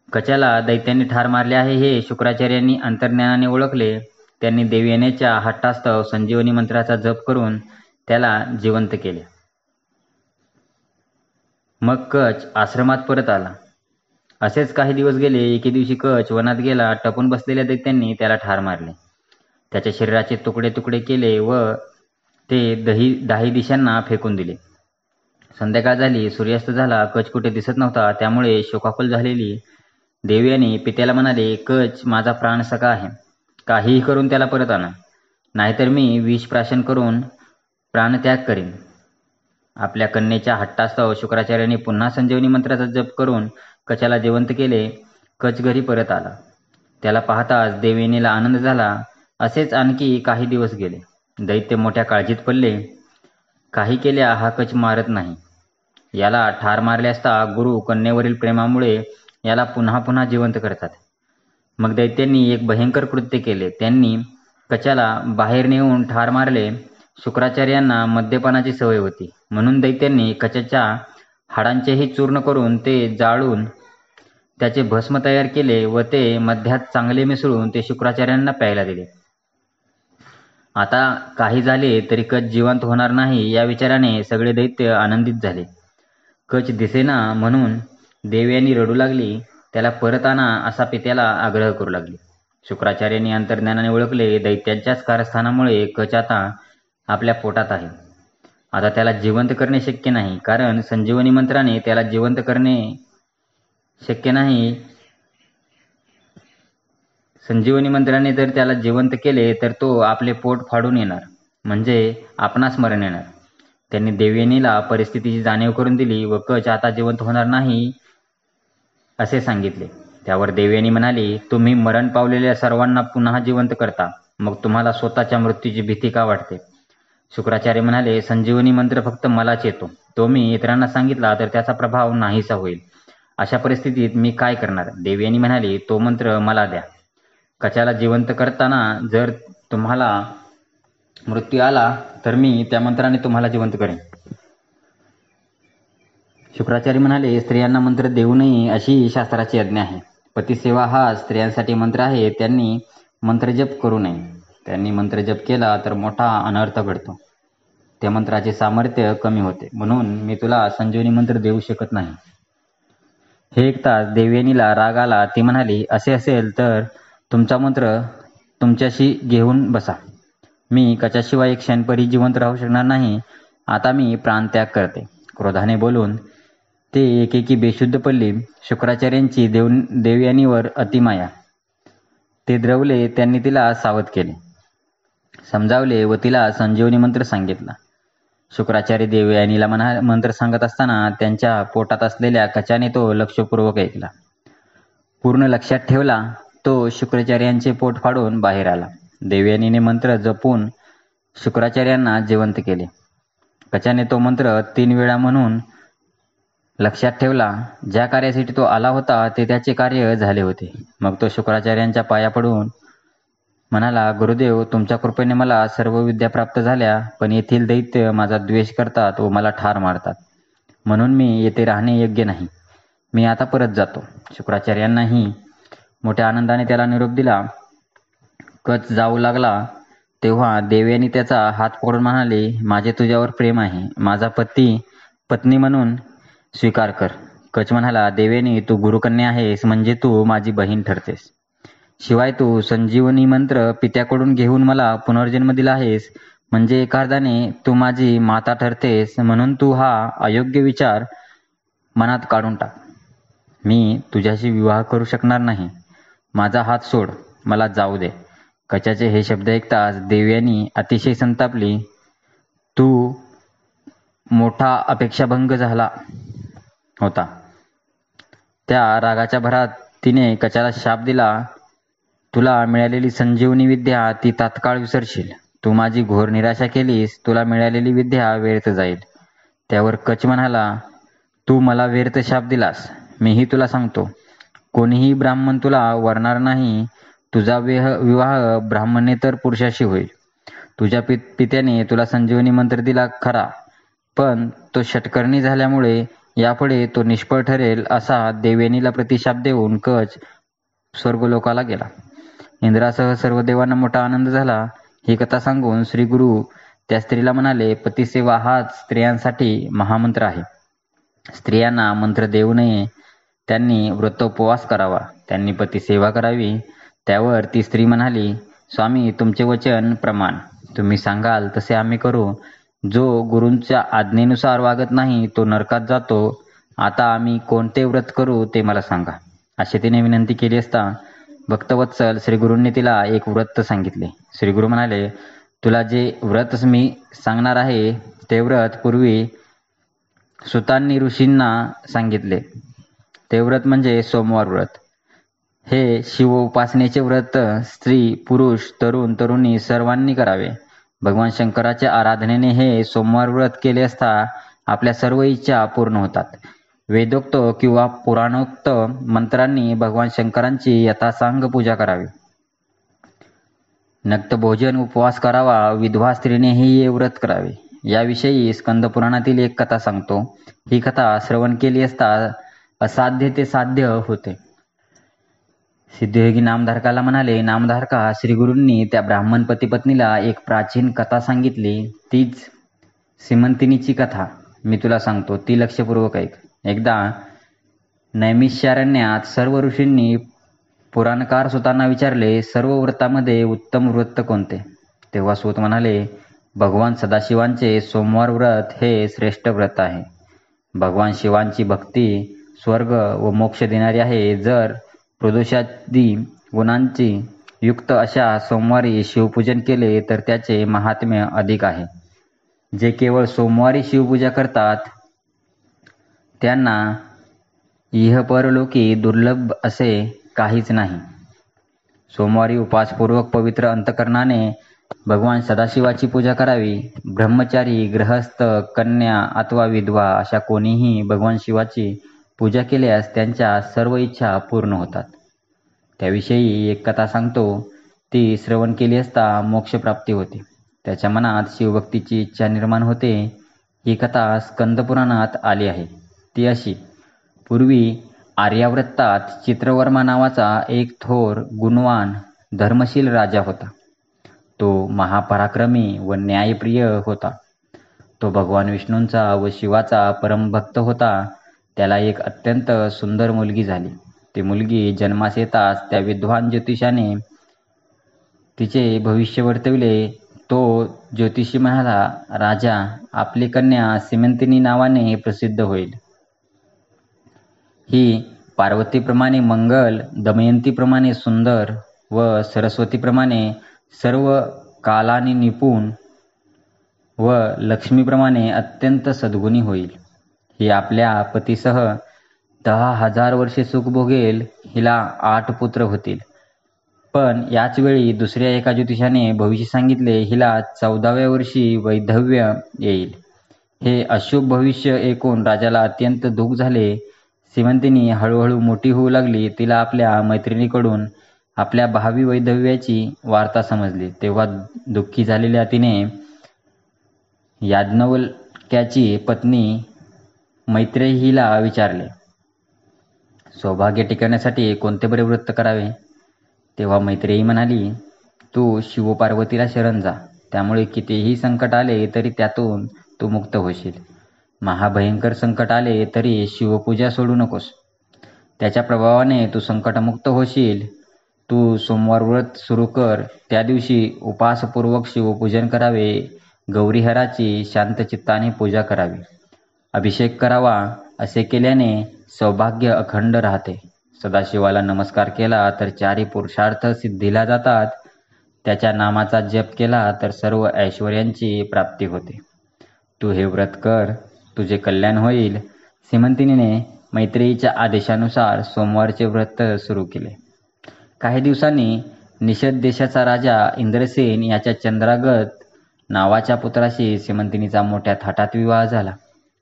कचाला दैत्यांनी ठार मारले आहे हे शुक्राचार्यांनी अंतर्ज्ञानाने ओळखले. त्यांनी देवयानीच्या हट्टास्तव संजीवनी मंत्राचा जप करून त्याला जिवंत केले. मग कच आश्रमात परत आला. असेच काही दिवस गेले. एके दिवशी कच वनात गेला. टपून बसलेल्या दैत्यांनी त्याला ठार मारले. त्याच्या शरीराचे तुकडे तुकडे केले व ते दाही दिशांना फेकून दिले. संध्याकाळ झाली. सूर्यास्त झाला. कच कुठे दिसत नव्हता. त्यामुळे शोकाकुल झालेली देवयानी पित्याला म्हणाले, कच माझा प्राणसखा आहे. काहीही करून त्याला परत आणा, नाहीतर मी विष प्राशन करून प्राणत्याग करीन. आपल्या कन्येच्या हट्टास्तव शुक्राचार्यांनी पुन्हा संजीवनी मंत्राचा जप करून कचाला जिवंत केले. कच घरी परत आला. त्याला पाहताच देवयानीला आनंद झाला. असेच आणखी काही दिवस गेले. दैत्य मोठ्या काळजीत पडले. काही केल्या हा कच मारत नाही. याला ठार मारले असता गुरु कन्येवरील प्रेमामुळे याला पुन्हा पुन्हा जिवंत करतात. मग दैत्यांनी एक भयंकर कृत्य केले. त्यांनी कचाला बाहेर नेऊन ठार मारले. शुक्राचार्यांना मद्यपानाची सवय होती, म्हणून दैत्यांनी कचाच्या हाडांचेही चूर्ण करून ते जाळून त्याचे भस्म तयार केले व ते मद्यात चांगले मिसळून ते शुक्राचार्यांना प्यायला दिले. आता काही झाले तरी कच जिवंत होणार नाही या विचाराने सगळे दैत्य आनंदित झाले. कच दिसेना म्हणून देवयानी रडू लागली. त्याला परत आणा असा पित्याला आग्रह करू लागली. शुक्राचार्यांनी अंतर्ज्ञानाने ओळखले, दैत्यांच्याच कारस्थानामुळे कच आता आपल्या पोटात आहे. आता त्याला जिवंत करणे शक्य नाही, कारण संजीवनी मंत्राने त्याला जिवंत करणे शक्य नाही. संजीवनी मंत्राने जर त्याला जिवंत केले तर तो आपले पोट फाडून येणार, म्हणजे आपणास मरण येणार. त्यांनी देवयानीला परिस्थितीची जाणीव करून दिली व कच आता जिवंत होणार नाही असे सांगितले. त्यावर देवयानी म्हणाली, तुम्ही मरण पावलेल्या सर्वांना पुन्हा जिवंत करता, मग तुम्हाला स्वतःच्या मृत्यूची भीती का वाटते? शुक्राचार्य म्हणाले, संजीवनी मंत्र फक्त मलाच येतो. तो मी इतरांना सांगितला तर त्याचा प्रभाव नाहीसा होईल. अशा परिस्थितीत मी काय करणार? देवयानी म्हणाली, तो मंत्र मला द्या. कचाला जिवंत करताना जर तुम्हाला मृत्यू आला तर मी त्या मंत्राने तुम्हाला जिवंत करेन. शुक्राचार्य म्हणाले, स्त्रियांना मंत्र देऊ नये अशी शास्त्राची आज्ञा आहे. पतिसेवा हा स्त्रियांसाठी मंत्र आहे. त्यांनी मंत्रजप करू नये. त्यांनी मंत्रजप केला तर मोठा अनर्थ घडतो. त्या मंत्राचे सामर्थ्य कमी होते, म्हणून मी तुला संजीवनी मंत्र देऊ शकत नाही. हे ऐकताच देवयानीला राग आला. ती म्हणाली, असे असेल तर तुमचा मंत्र तुमच्याशी घेऊन बसा. मी कचाशिवाय एक क्षणपरी जिवंत राहू शकणार नाही. आता मी प्राणत्याग करते. क्रोधाने बोलून ते एकेकी बेशुद्ध पडली. शुक्राचार्यांची देवयानीवर अतिमाया. ते द्रवले. त्यांनी तिला सावध केले, समजावले व तिला संजीवनी मंत्र सांगितला. शुक्राचार्य देवयानीला मंत्र सांगत असताना त्यांच्या पोटात असलेल्या कचाने तो लक्षपूर्वक ऐकला. पूर्ण लक्षात ठेवला. तो शुक्राचार्यांचे पोट फाडून बाहेर आला. देवयानीने मंत्र जपून शुक्राचार्यांना जिवंत केले. कचाने तो मंत्र 3 वेळा म्हणून लक्षात ठेवला. ज्या कार्यासाठी तो आला होता ते त्याचे कार्य झाले होते. मग तो शुक्राचार्यांच्या पाया पडून म्हणाला, गुरुदेव, तुमच्या कृपेने मला सर्व विद्या प्राप्त झाल्या, पण येथील दैत्य माझा द्वेष करतात व मला ठार मारतात, म्हणून मी येथे राहणे योग्य नाही. मी आता परत जातो. शुक्राचार्यांनाही मोठ्या आनंदाने त्याला निरोप दिला. कच जाऊ लागला. तेव्हा देवयानी त्याचा हात पकडून म्हणाले, माझे तुझ्यावर प्रेम आहे. माझा पत्नी म्हणून स्वीकार कर. कच म्हणाला, देवयानी तू गुरुकन्या आहेस म्हणजे तू माझी बहीण ठरतेस. शिवाय तू संजीवनी मंत्र पित्याकडून घेऊन मला पुनर्जन्म दिला आहेस म्हणजे एका अर्थाने तू माझी माता ठरतेस. म्हणून तू हा अयोग्य विचार मनात काढून टाक. मी तुझ्याशी विवाह करू शकणार नाही. माझा हात सोड, मला जाऊ दे. कचाचे हे शब्द ऐकताच देवयानी अतिशय संतापली. तू मोठा अपेक्षाभंग झाला होता. त्या रागाच्या भरात तिने कचाला शाप दिला. तुला मिळालेली संजीवनी विद्या ती तात्काळ विसरशील. तू माझी घोर निराशा केलीस, तुला मिळालेली विद्या व्यर्थ जाईल. त्यावर कच म्हणाला, तू मला व्यर्थ शाप दिलास. मीही तुला सांगतो, कोणीही ब्राह्मण तुला वरणार नाही. तुझा विवाह ब्राह्मणेतर पुरुषाशी होईल. तुझ्या पित्याने तुला संजीवनी मंत्र दिला खरा, पण तो षटकर्णी झाल्यामुळे यापुढे तो निष्फळ ठरेल. असा देवयानीला प्रतिशाप देऊन कच स्वर्गलोकाला गेला. इंद्रासह सर्व देवांना मोठा आनंद झाला. ही कथा सांगून श्री गुरु त्या स्त्रीला म्हणाले, पतिसेवा हाच स्त्रियांसाठी महामंत्र आहे. स्त्रियांना मंत्र देऊ नये. त्यांनी व्रतोपवास करावा. त्यांनी पतिसेवा करावी. त्यावर ती स्त्री म्हणाली, स्वामी तुमचे वचन प्रमाण. तुम्ही सांगाल तसे आम्ही करू. जो गुरूंच्या आज्ञेनुसार वागत नाही तो नरकात जातो. आता आम्ही कोणते व्रत करू ते मला सांगा. अशी तिने विनंती केली असता भक्तवत्सल श्रीगुरूंनी तिला एक व्रत सांगितले. श्रीगुरू म्हणाले, तुला जे व्रत मी सांगणार आहे ते व्रत पूर्वी सुतांनी ऋषींना सांगितले. ते व्रत म्हणजे सोमवार व्रत. हे शिव उपासनेचे व्रत स्त्री, पुरुष, तरुण, तरुणी सर्वांनी करावे. भगवान शंकराच्या आराधनेने हे सोमवार व्रत केले असता आपल्या सर्व इच्छा पूर्ण होतात. वेदोक्त किंवा पुराणोक्त मंत्रांनी भगवान शंकरांची यथासांग पूजा करावी. नक्त भोजन उपवास करावा. विधवा स्त्रीनेही हे व्रत करावे. याविषयी स्कंद पुराणातील एक कथा सांगतो. ही कथा श्रवण केली असता असाध्य ते साध्य होते. सिद्धयोगी नामधारकाला म्हणाले, नामधारका, श्रीगुरूंनी त्या ब्राह्मण पतिपत्नीला एक प्राचीन कथा सांगितली. तीच सीमंतिनीची कथा मी तुला सांगतो, ती लक्षपूर्वक ऐक. एकदा नैमिषारण्यात सर्व ऋषींनी पुराणकार सुतांना विचारले, सर्व व्रतामध्ये उत्तम व्रत कोणते? तेव्हा सूत म्हणाले, भगवान सदाशिवांचे सोमवार व्रत हे श्रेष्ठ व्रत आहे. भगवान शिवांची भक्ती स्वर्ग व मोक्ष देणारी आहे. जर प्रदोषादी गुणांची युक्त अशा सोमवारी शिवपूजन केले तर त्याचे महात्म्य अधिक आहे. जे केवळ सोमवारी शिवपूजा करतात त्यांना इहपरलोकी दुर्लभ असे काहीच नाही. सोमवारी उपासपूर्वक पवित्र अंतकरणाने भगवान सदाशिवाची पूजा करावी. ब्रह्मचारी, गृहस्थ, कन्या अथवा विधवा अशा कोणीही भगवान शिवाची पूजा केल्यास त्यांच्या सर्व इच्छा पूर्ण होतात. त्याविषयी एक कथा सांगतो. ती श्रवण केली असता मोक्षप्राप्ती होते. त्याच्या मनात शिवभक्तीची इच्छा निर्माण होते. ही कथा स्कंदपुराणात आली आहे. ती अशी: पूर्वी आर्यावर्तात चित्रवर्मा नावाचा एक थोर, गुणवान, धर्मशील राजा होता. तो महापराक्रमी व न्यायप्रिय होता. तो भगवान विष्णूंचा व शिवाचा परमभक्त होता. त्याला एक अत्यंत सुंदर मुलगी झाली. ती मुलगी जन्मास येताच त्या विद्वान ज्योतिषाने तिचे भविष्य वर्तविले. तो ज्योतिषी म्हणाला, राजा, आपली कन्या सीमंतिनी नावाने प्रसिद्ध होईल. ही पार्वतीप्रमाणे मंगल, दमयंतीप्रमाणे सुंदर व सरस्वतीप्रमाणे सर्व कालानी निपुण व लक्ष्मीप्रमाणे अत्यंत सद्गुणी होईल. ही आपल्या पतीसह 10,000 वर्षे सुख भोगेल. हिला 8 पुत्र होतील. पण याच वेळी दुसऱ्या एका ज्योतिषाने भविष्य सांगितले, हिला 14व्या वर्षी वैधव्य येईल. हे अशुभ भविष्य ऐकून राजाला अत्यंत दुःख झाले. सीमंतिनी हळूहळू मोठी होऊ लागली. तिला आपल्या मैत्रिणीकडून आपल्या भावी वैधव्याची वार्ता समजली. तेव्हा दुःखी झालेल्या तिने याज्ञवल्क्याची पत्नी मैत्रेयीला विचारले, सौभाग्य टिकवण्यासाठी कोणते बरे व्रत करावे? तेव्हा मैत्रेयी म्हणाली, तू शिवपार्वतीला शरण जा, त्यामुळे कितीही संकट आले तरी त्यातून तू मुक्त होशील. महाभयंकर संकट आले तरी शिवपूजा सोडू नकोस, त्याच्या प्रभावाने तू संकटमुक्त होशील. तू सोमवार व्रत सुरू कर, त्या दिवशी उपासपूर्वक शिवपूजन करावे, गौरीहराची शांत चित्ताने पूजा करावी, अभिषेक करावा. असे केल्याने सौभाग्य अखंड राहते. सदाशिवाला नमस्कार केला तर चारी पुरुषार्थ सिद्धीला जातात. त्याच्या नामाचा जप केला तर सर्व ऐश्वर्यांची प्राप्ती होते. तू हे व्रत कर, तुझे कल्याण होईल. सीमंतिनीने मैत्रेयीच्या आदेशानुसार सोमवारचे व्रत सुरू केले. काही दिवसांनी निषद देशाचा राजा इंद्रसेन याच्या चंद्रागत नावाच्या पुत्राशी सीमंतिनीचा मोठ्या थाटात विवाह झाला.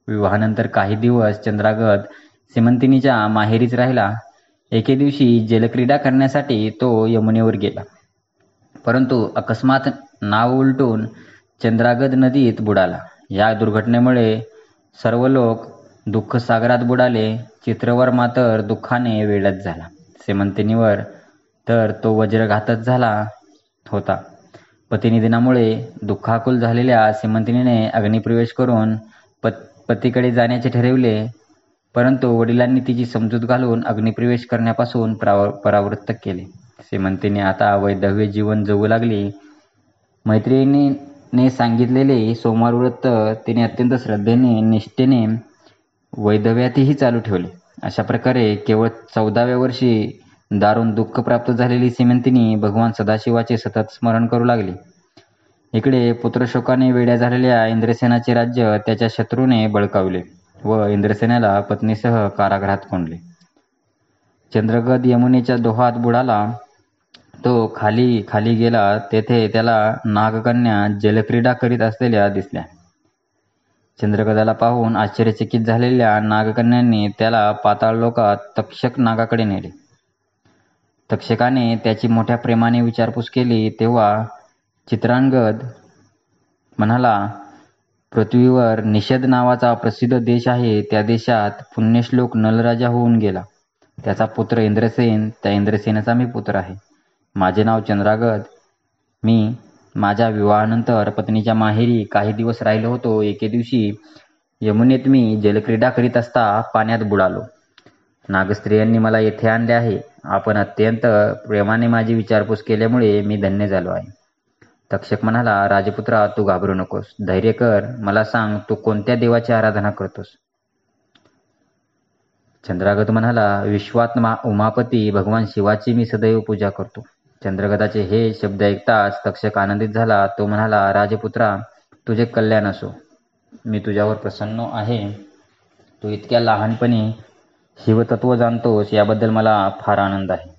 विवाहानंतर काही दिवस चंद्रागत सीमंतिनीच्या माहेरीच राहिला. एके दिवशी जलक्रीडा करण्यासाठी तो यमुनेवर गेला, परंतु अकस्मात नाव उलटून चंद्रागत नदीत बुडाला. या दुर्घटनेमुळे सर्व लोक दुःखसागरात बुडाले. चित्रवर मात्र दुःखाने वेढत झाला. सीमंतिनीवर तर तो वज्रघातच झाला होता. पतिनिधनामुळे दुःखाकुल झालेल्या सीमंतिनीने अग्निप्रवेश करून पतीकडे जाण्याचे ठरविले, परंतु वडिलांनी तिची समजूत घालून अग्निप्रवेश करण्यापासून परावृत्त केले. सीमंतिनी आता वैधव्य जीवन जगू लागली. मैत्रिणीने सांगितलेले सोमवार व्रत तिने अत्यंत श्रद्धेने निष्ठेने वैधव्यातही चालू ठेवले. अशा प्रकारे केवळ 14व्या वर्षी दारुण दुःख प्राप्त झालेली सीमंतिनी भगवान सदाशिवाचे सतत स्मरण करू लागली. इकडे पुत्रशोकाने वेड्या झालेल्या इंद्रसेनाचे राज्य त्याच्या शत्रूने बळकावले व इंद्रसेनाला पत्नीसह कारागृहात कोंडले. चंद्रगत यमुनेच्या डोहात बुडाला. तो खाली खाली गेला. तेथे त्याला नागकन्या जलक्रीडा करीत असलेल्या दिसल्या. चंद्रगताला पाहून आश्चर्यचकित झालेल्या नागकन्यांनी त्याला पाताळलोकात तक्षक नागाकडे नेले. तक्षकाने त्याची मोठ्या प्रेमाने विचारपूस केली, तेव्हा चित्रांगद म्हणाला, पृथ्वीवर निषद नावाचा प्रसिद्ध देश आहे. त्या देशात पुण्यश्लोक नलराजा होऊन गेला. त्याचा पुत्र इंद्रसेन, त्या इंद्रसेनाचा मी पुत्र आहे. माझे नाव चंद्रागत. मी माझ्या विवाहानंतर पत्नीच्या माहेरी काही दिवस राहिलो होतो. एके दिवशी यमुनेत मी जलक्रीडा करीत असता पाण्यात बुडालो. नागस्त्रियांनी मला येथे आणले आहे. आपण अत्यंत प्रेमाने माझी विचारपूस केल्यामुळे मी धन्य झालो आहे. तक्षक म्हणाला, राजपुत्रा, तू घाबरू नकोस, धैर्य कर. मला सांग, तू कोणत्या देवाची आराधना करतोस? चंद्रागत म्हणाला, विश्वात्मा उमापती भगवान शिवाची मी सदैव पूजा करतो. चंद्रगताचे हे शब्द ऐकताच तक्षक आनंदित झाला. तो म्हणाला, राजपुत्रा, तुझे कल्याण असो. मी तुझ्यावर प्रसन्न आहे. तू इतक्या लहानपणी शिवतत्व जाणतोस, याबद्दल मला फार आनंद आहे.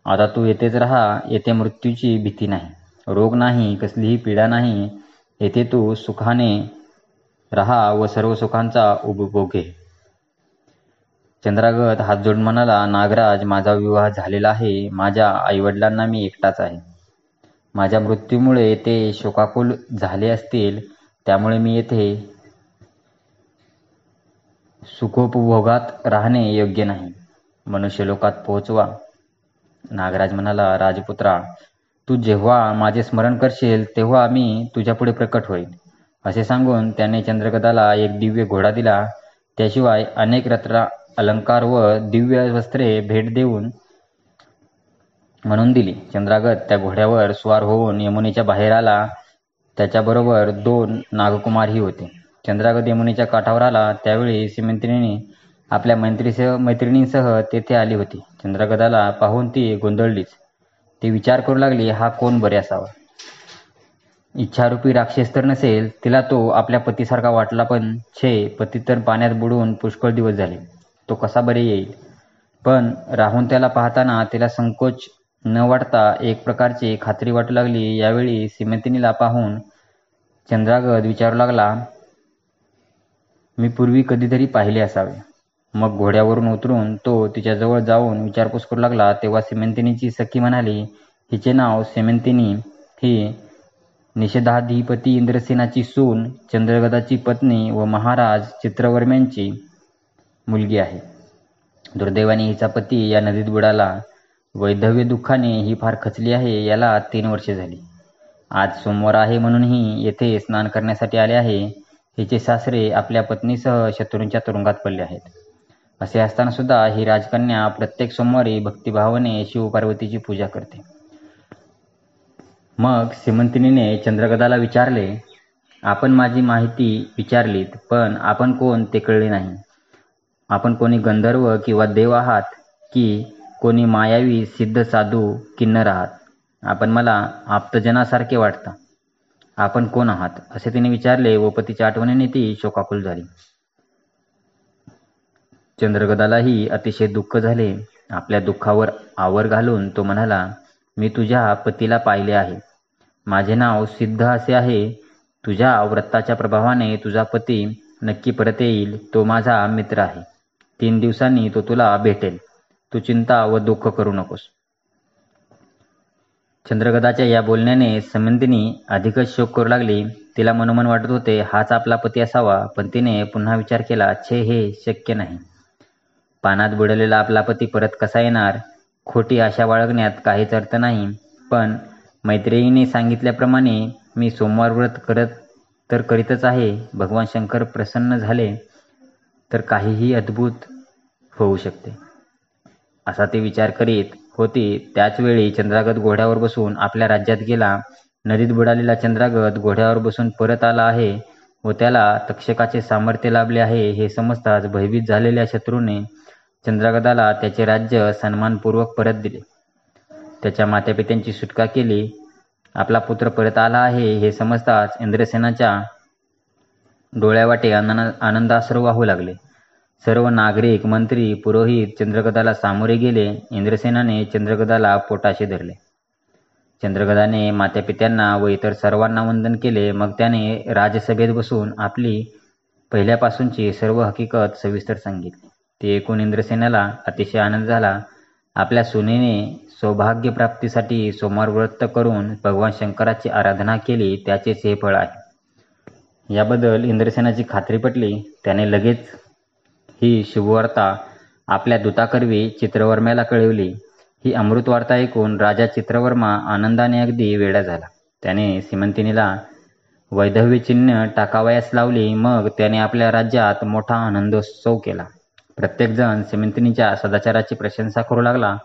आता तू येथेच राहा. येथे मृत्यूची भीती नाही, रोग नाही, कसलीही पीडा नाही. येथे तू सुखाने राहा व सर्व सुखांचा उपभोग घे. चंद्रागत हात जोडून म्हणाला, नागराज, माझा विवाह झालेला आहे. माझ्या आईवडिलांना मी एकटाच आहे. माझ्या मृत्यूमुळे ते शोकाकुल झाले असतील, त्यामुळे मी येथे सुखोपभोगात राहणे योग्य नाही. मनुष्यलोकात पोहोचवा. नागराज म्हणाला, राजपुत्रा, तू जेव्हा माझे स्मरण करशील तेव्हा मी तुझ्यापुढे प्रकट होईल. असे सांगून त्याने चंद्रगताला एक दिव्य घोडा दिला. त्याशिवाय अनेक रत्न अलंकार व दिव्य वस्त्रे भेट देऊन म्हणून दिली. चंद्रागत त्या घोड्यावर स्वार होऊन यमुनेच्या बाहेर आला. त्याच्याबरोबर 2 नागकुमारही होते. चंद्रागत यमुनेच्या काठावर आला त्यावेळी सीमंतिनी आपल्या मैत्रिणींसह तेथे आली होती. चंद्रगताला पाहून ती गोंधळलीच. ती विचार करू लागली, हा कोण बरे असावा? इच्छारूपी राक्षस तर नसेल? तिला तो आपल्या पतीसारखा वाटला, पण छे, पती तर पाण्यात बुडून पुष्कळ दिवस झाले. तो कसा बरे येईल? पण राहून त्याला पाहताना तिला संकोच न वाटता एक प्रकारची खात्री वाटू लागली. यावेळी सीमंतिनीला पाहून चंद्रागत विचारू लागला, मी पूर्वी कधीतरी पाहिले असावे. मग घोड्यावरून उतरून तो तिच्याजवळ जाऊन विचारपूस करू लागला. तेव्हा सीमंतिनीची सखी म्हणाली, हिचे नाव सीमंतिनी. ही निषधाधिपती इंद्रसेनाची सून, चंद्रगताची पत्नी व महाराज चित्रवर्म्यांची मुलगी आहे. दुर्दैवाने हिचा पती या नदीत बुडाला. वैधव्य दुःखाने ही फार खचली आहे. याला 3 वर्षे झाली. आज सोमवार आहे म्हणूनही येथे स्नान करण्यासाठी आले आहे. हिचे सासरे आपल्या पत्नीसह शत्रूंच्या तुरुंगात पडले आहेत. असे असताना सुद्धा ही राजकन्या प्रत्येक सोमवारी भक्तिभावाने शिवपार्वतीची पूजा करते. मग सीमंतिनीने चंद्रगदाला विचारले, आपण माझी माहिती विचारलीत, पण आपण कोण ते कळले नाही. आपण कोणी गंधर्व किंवा देव आहात की कोणी मायावी सिद्ध साधू किन्नर आहात? आपण मला आप्तजनासारखे वाटता. आपण कोण आहात? असे तिने विचारले व पतीच्या आठवणीने ती शोकाकुल झाली. चंद्रगदालाही अतिशय दुःख झाले. आपल्या दुःखावर आवर घालून तो म्हणाला, मी तुझ्या पतीला पाहिले आहे. माझे नाव सिद्ध असे आहे. तुझ्या व्रताच्या प्रभावाने तुझा पती नक्की परत येईल. तो माझा मित्र आहे. 3 दिवसांनी तो तुला भेटेल. तू चिंता व दुःख करू नकोस. चंद्रगदाच्या या बोलण्याने सीमंतिनी अधिकच शोक करू लागली. तिला मनोमन वाटत होते, हाच आपला पती असावा. पण तिने पुन्हा विचार केला, छे, हे शक्य नाही. पाण्यात बुडलेला आपला पती परत कसा येणार? खोटी आशा बाळगण्यात काहीच अर्थ नाही. पण मैत्रेयीने सांगितल्याप्रमाणे मी सोमवार व्रत करीतच आहे. भगवान शंकर प्रसन्न झाले तर काहीही अद्भुत होऊ शकते, असा ती विचार करीत होती. त्याच वेळी चंद्रागद घोड्यावर बसून आपल्या राज्यात गेला. नदीत बुडालेला चंद्रागद घोड्यावर बसून परत आला आहे व त्याला तक्षकाचे सामर्थ्य लाभले आहे हे समजताच भयभीत झालेल्या शत्रूने चंद्रागदाला त्याचे राज्य सन्मानपूर्वक परत दिले. त्याच्या मातापित्यांची सुटका केली. आपला पुत्र परत आला आहे हे समजताच इंद्रसेनाच्या डोळ्यावाटे आनंदाश्रू वाहू लागले. सर्व नागरिक, मंत्री, पुरोहित चंद्रगदाला सामोरे गेले. इंद्रसेनाने चंद्रगदाला पोटाशी धरले. चंद्रगदाने मातापित्यांना व इतर सर्वांना वंदन केले. मग त्याने राजसभेत बसून आपली पहिल्यापासूनची सर्व हकीकत सविस्तर सांगितली. ते ऐकून इंद्रसेनाला अतिशय आनंद झाला. आपल्या सुनेने सौभाग्यप्राप्तीसाठी सोमवार व्रत करून भगवान शंकराची आराधना केली, त्याचेच हे फळ आहे. याबद्दल इंद्रसेनाची खात्री पटली. त्याने लगेच ही शुभवार्ता आपल्या दूताकरवी चित्रवर्म्याला कळवली. ही अमृत वार्ता ऐकून राजा चित्रवर्मा आनंदाने अगदी वेडा झाला. त्याने सीमंतिनीला वैधव्य चिन्ह टाकावयास लावली. मग त्याने आपल्या राज्यात मोठा आनंदोत्सव केला. प्रत्येकजण सीमंतिनीच्या सदाचाराची प्रशंसा करू लागला.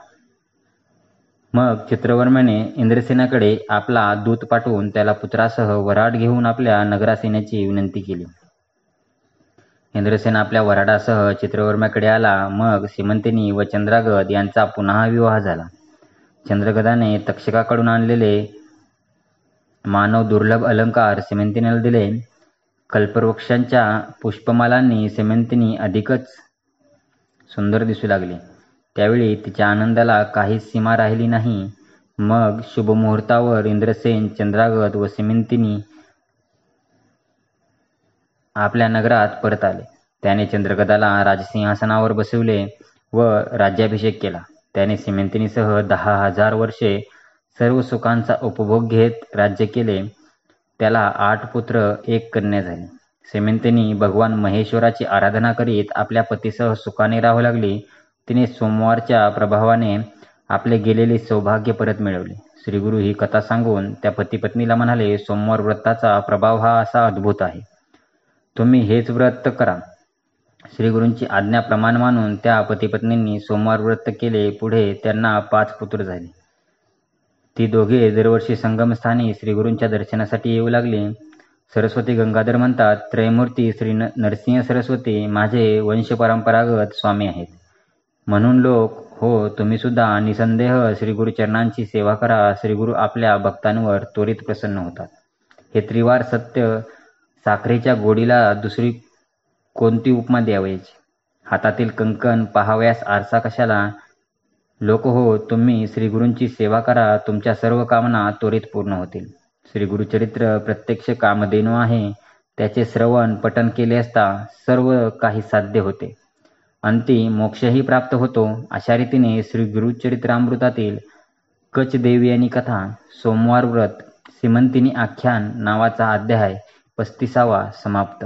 मग चित्रवर्म्याने इंद्रसेनाकडे आपला दूत पाठवून त्याला पुत्रासह वऱ्हाड घेऊन आपल्या नगरास येण्याची विनंती केली. इंद्रसेन आपल्या वऱ्हाडासह चित्रवर्म्याकडे आला. मग सीमंतिनी व चंद्रागद यांचा पुन्हा विवाह झाला. चंद्रगदाने तक्षकाकडून आणलेले मानव दुर्लभ अलंकार सीमंतिनीला दिले. कल्पवृक्षांच्या पुष्पमालांनी सीमंतिनी अधिकच सुंदर दिसू लागली. त्यावेळी तिच्या आनंदाला काहीच सीमा राहिली नाही. मग शुभमुहूर्तावर इंद्रसेन, चंद्रागद व सीमंतिनी आपल्या नगरात परत आले. त्याने चंद्रगदाला राजसिंहासनावर बसविले व राज्याभिषेक केला. त्याने सीमंतिनीसह 10,000 वर्षे सर्व सुखांचा उपभोग घेत राज्य केले. त्याला 8 पुत्र 1 कन्या झाली. सीमंतिनी भगवान महेश्वराची आराधना करीत आपल्या पतीसह सुखाने राहू लागली. तिने सोमवारच्या प्रभावाने आपले गेलेले सौभाग्य परत मिळवले. श्रीगुरु ही कथा सांगून त्या पतीपत्नीला म्हणाले, सोमवार व्रताचा प्रभाव हा असा अद्भुत आहे. तुम्ही हेच व्रत करा. श्रीगुरूंची आज्ञा प्रमाण मानून त्या पतीपत्नींनी सोमवार व्रत केले. पुढे त्यांना 5 पुत्र झाले. ती दोघे दरवर्षी संगमस्थानी श्रीगुरूंच्या दर्शनासाठी येऊ लागली. सरस्वती गंगाधर म्हणतात, त्रयमूर्ती श्री नरसिंह सरस्वती माझे वंशपरंपरागत स्वामी आहेत. म्हणून लोक, हो तुम्ही सुद्धा निसंदेह श्रीगुरु चरणांची सेवा करा. श्रीगुरु आपल्या भक्तांवर त्वरित प्रसन्न होतात. हे त्रिवार सत्य. साखरेच्या गोडीला दुसरी कोणती उपमा द्यावयाची? हातातील कंकण पाहावयास आरसा कशाला? लोक हो, तुम्ही श्रीगुरूंची सेवा करा. तुमच्या सर्व कामना त्वरित पूर्ण होतील. श्रीगुरुचरित्र प्रत्यक्ष कामधेनू आहे. त्याचे श्रवण पठण केले असता सर्व काही साध्य होते. अंती मोक्षही प्राप्त होतो. अशा रीतीने श्रीगुरुचरित्रामृतातील कचदेवयानी कथा, सोमवार व्रत, सीमंतिनी आख्यान नावाचा अध्याय 35वा समाप्त.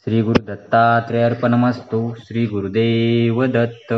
श्री गुरु दत्तात्रेय अर्पणमस्तु. श्री गुरुदेव दत्त.